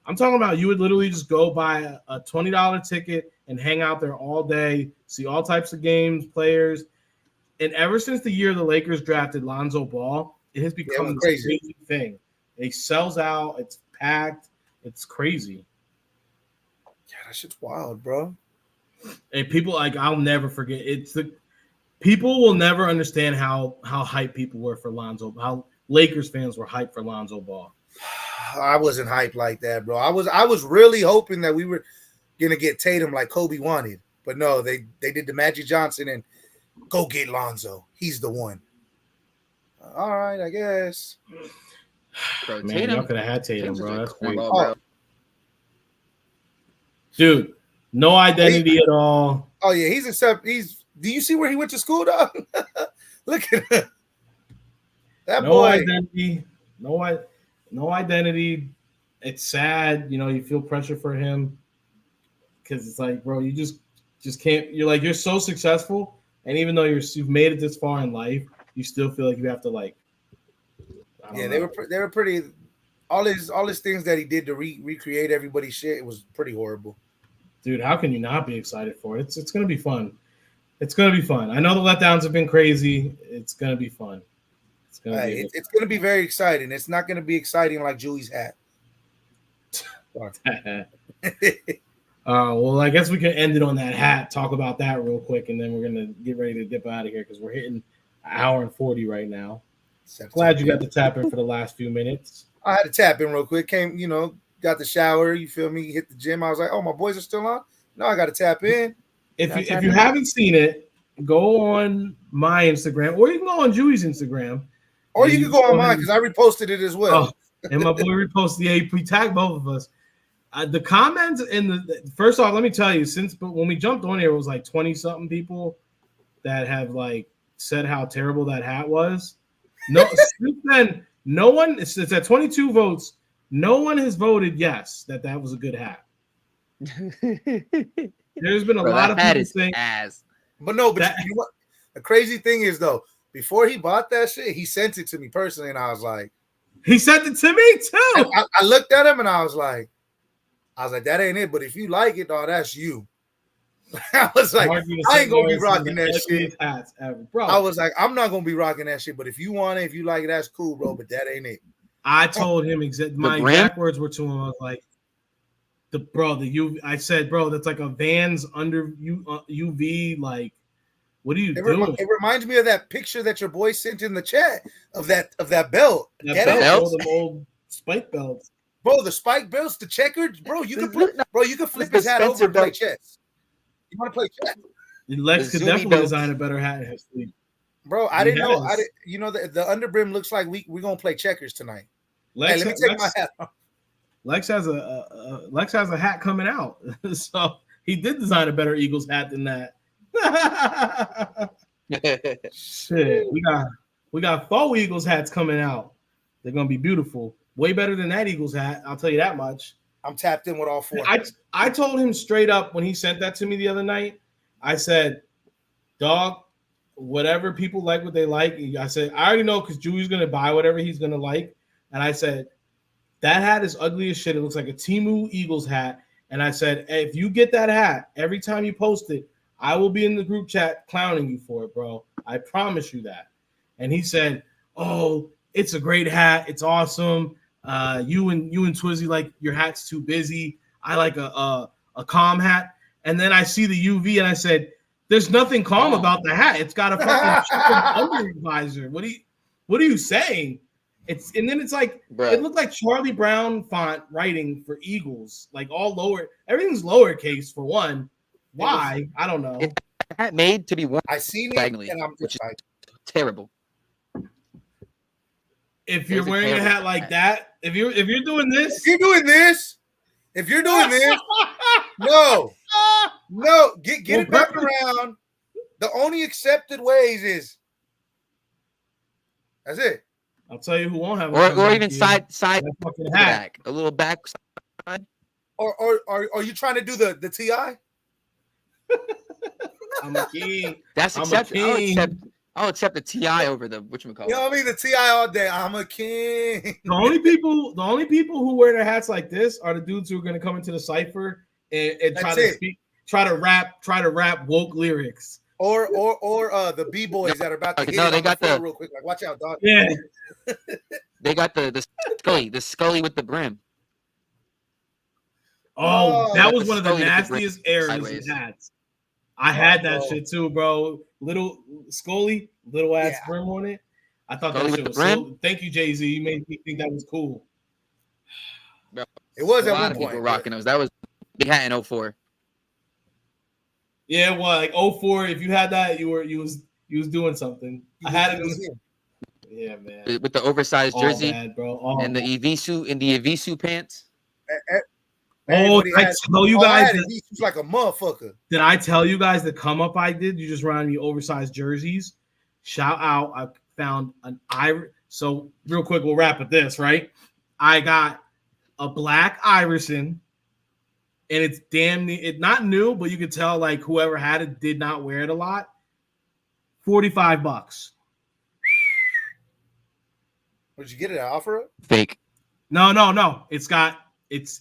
I'm talking about you would literally just go buy a $20 ticket and hang out there all day, see all types of games, players. And ever since the year the Lakers drafted Lonzo Ball, it has become this crazy thing. It sells out. It's packed. It's crazy. Yeah, that shit's wild, bro. And people like I'll never forget. People will never understand how hyped people were for Lonzo. How Lakers fans were hyped for Lonzo Ball. I wasn't hyped like that, bro. I was really hoping that we were gonna get Tatum like Kobe wanted, but no, they did the Magic Johnson and go get Lonzo. He's the one. All right, I guess. Bro, Man, Tatum, y'all could have had Tatum, Tatum's bro. a That's great. cornball, bro. Dude, no identity at all. Oh yeah, do you see where he went to school, dog? Look at him. That no boy. Identity. No identity. It's sad, you know, you feel pressure for him because it's like, bro, you just can't. You're so successful, and even though you've made it this far in life, you still feel like you have to like. Yeah, they were pretty. All his things that he did to recreate everybody's shit, it was pretty horrible. Dude, how can you not be excited for it? It's gonna be fun. It's gonna be fun. I know the letdowns have been crazy. It's gonna be fun. It's gonna be very exciting. It's not gonna be exciting like Julie's hat. Well, I guess we can end it on that hat. Talk about that real quick, and then we're gonna get ready to dip out of here because we're hitting an hour and 40 right now. Glad you got to tap in for the last few minutes. I had to tap in real quick. Came, got the shower. You feel me? Hit the gym. I was like, oh, my boys are still on. No, I got to tap in. If you haven't seen it, go on my Instagram, or you can go on Julie's Instagram, or you can go on mine because I reposted it as well. Oh, and my boy reposted the AP. We tagged both of us. The comments in the first off, let me tell you, but when we jumped on here, it was like 20 something people that have like said how terrible that hat was. No, since then, no one. It's at 22 votes. No one has voted yes that was a good hat. There's been a lot of people saying ass. But you know what? The crazy thing is though, before he bought that shit, he sent it to me personally, and I was like, he sent it to me too. I looked at him and I was like, that ain't it. But if you like it, dog, that's you. I was like, I ain't gonna be rocking that shit. Hats ever, bro. I was like, I'm not gonna be rocking that shit. But if you want it, if you like it, that's cool, bro. But that ain't it. I told him my exact words were to him. I was like, I said, bro, that's like a Vans under UV. Like, what are you doing? It reminds me of that picture that your boy sent in the chat of that belt. Them old spike belts. Bro, the spike belts, the checkered, bro. You can flip his hat over and play chess. You want to play chess? Lex could definitely design a better hat in his sleep. Bro, I didn't know. The underbrim looks like we're gonna play checkers tonight. Let me take my hat off. Lex has a hat coming out, so he did design a better Eagles hat than that. Shit, we got 4 Eagles hats coming out. They're gonna be beautiful, way better than that Eagles hat. I'll tell you that much. I'm tapped in with all 4. I told him straight up when he sent that to me the other night. I said, "Dog, whatever people like, what they like." I said, "I already know because Julie's gonna buy whatever he's gonna like." And I said, "That hat is ugly as shit. It looks like a Temu Eagles hat." And I said, hey, "If you get that hat, every time you post it, I will be in the group chat clowning you for it, bro. I promise you that." And he said, "Oh, it's a great hat. It's awesome. You and Twizzy, like, your hat's too busy. I like a calm hat." And then I see the UV and I said, There's nothing calm about the hat. It's got a fucking under visor. What are you saying? And then it's like Bruh. It looked like Charlie Brown font writing for Eagles, like all lower. Everything's lowercase for one. Why? I don't know. Hat made to be worn I seen it, diagonally, and I'm which just is like, terrible. If you're There's a wearing a terrible hat like hat. that, if you're doing this, if you're doing this, no, get Well, it back perfect. around. The only accepted ways is that's it. I'll tell you who won't have. Or even side that fucking hat. back, a little back side. Or are you trying to do the TI? I'm a king. That's I'm a accepted. king. I'll accept the TI over the whatchamacallit. You know what I mean? The TI all day. I'm a king. The only people who wear their hats like this are the dudes who are going to come into the cipher and try to rap woke lyrics. Or the B-boys that are about to hit no, it they on got the floor the- real quick. Like, watch out, dog. Yeah. They got the Scully with the brim. Oh, that Got was the one of the Scully with the nastiest eras sideways. of hats. I had that bro. shit too, bro. Little Scully, little ass Yeah. brim on it. I thought Scully that with shit the was brim? so. Thank you, Jay-Z. You made me think that was cool. It was A at lot one of people point. rocking those. That was big hat in 04. Yeah, well, like 04, if you had that, you was doing something. I had it. Yeah, man. With the oversized All jersey bad, bro. All and the bad. Evisu pants. Oh, did I tell you guys? He's like a motherfucker. Did I tell you guys the come up I did? You just ran me oversized jerseys. Shout out! I found an Irish. So real quick, we'll wrap with this, right? I got a black Iverson, and it's it's not new, but you could tell like whoever had it did not wear it a lot. $45. Would you get it at offer? Fake. No. It's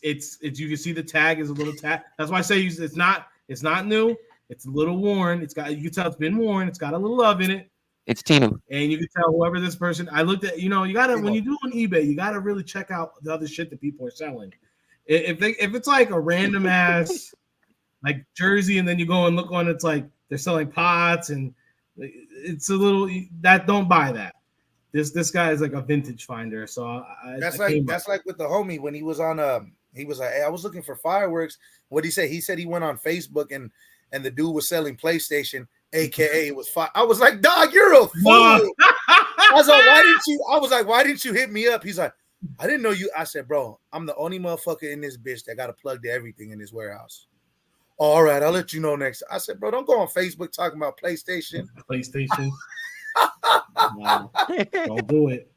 you can see the tag is a little tag. That's why I say it's not new. It's a little worn. You can tell it's been worn. It's got a little love in it. It's Tino. And you can tell whoever this person. I looked at, you gotta when you do on eBay, you gotta really check out the other shit that people are selling. If it's like a random ass like jersey, and then you go and look on, it's like they're selling pots, and it's a little that don't buy that. This guy is like a vintage finder, so That's like with the homie when he was on he was like, hey, I was looking for fireworks. What'd he say? He said he went on Facebook and the dude was selling PlayStation, aka it was fire. I was like, dog, you're a fool. I was like, why didn't you hit me up? He's like, I didn't know you. I said, bro, I'm the only motherfucker in this bitch that got to plug to everything in this warehouse. All right, I'll let you know next. I said, bro, don't go on Facebook talking about PlayStation. No, don't do it.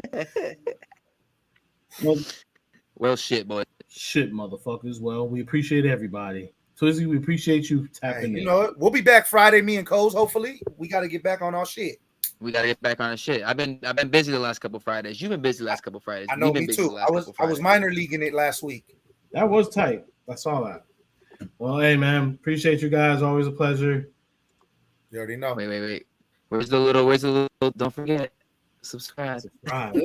Well, shit, boy. Shit, motherfuckers. Well, we appreciate everybody. Twizzy, we appreciate you tapping in. You know what? We'll be back Friday, me and Coles. Hopefully, we got to get back on our shit. We gotta get back on the shit. I've been busy the last couple Fridays. You've been busy the last couple Fridays. I know, me too. I was minor leaguing it last week. That was tight. I saw that. Well, hey man, appreciate you guys. Always a pleasure. You already know. Wait. Where's the little? Don't forget. Subscribe. Hit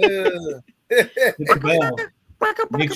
the bell. Make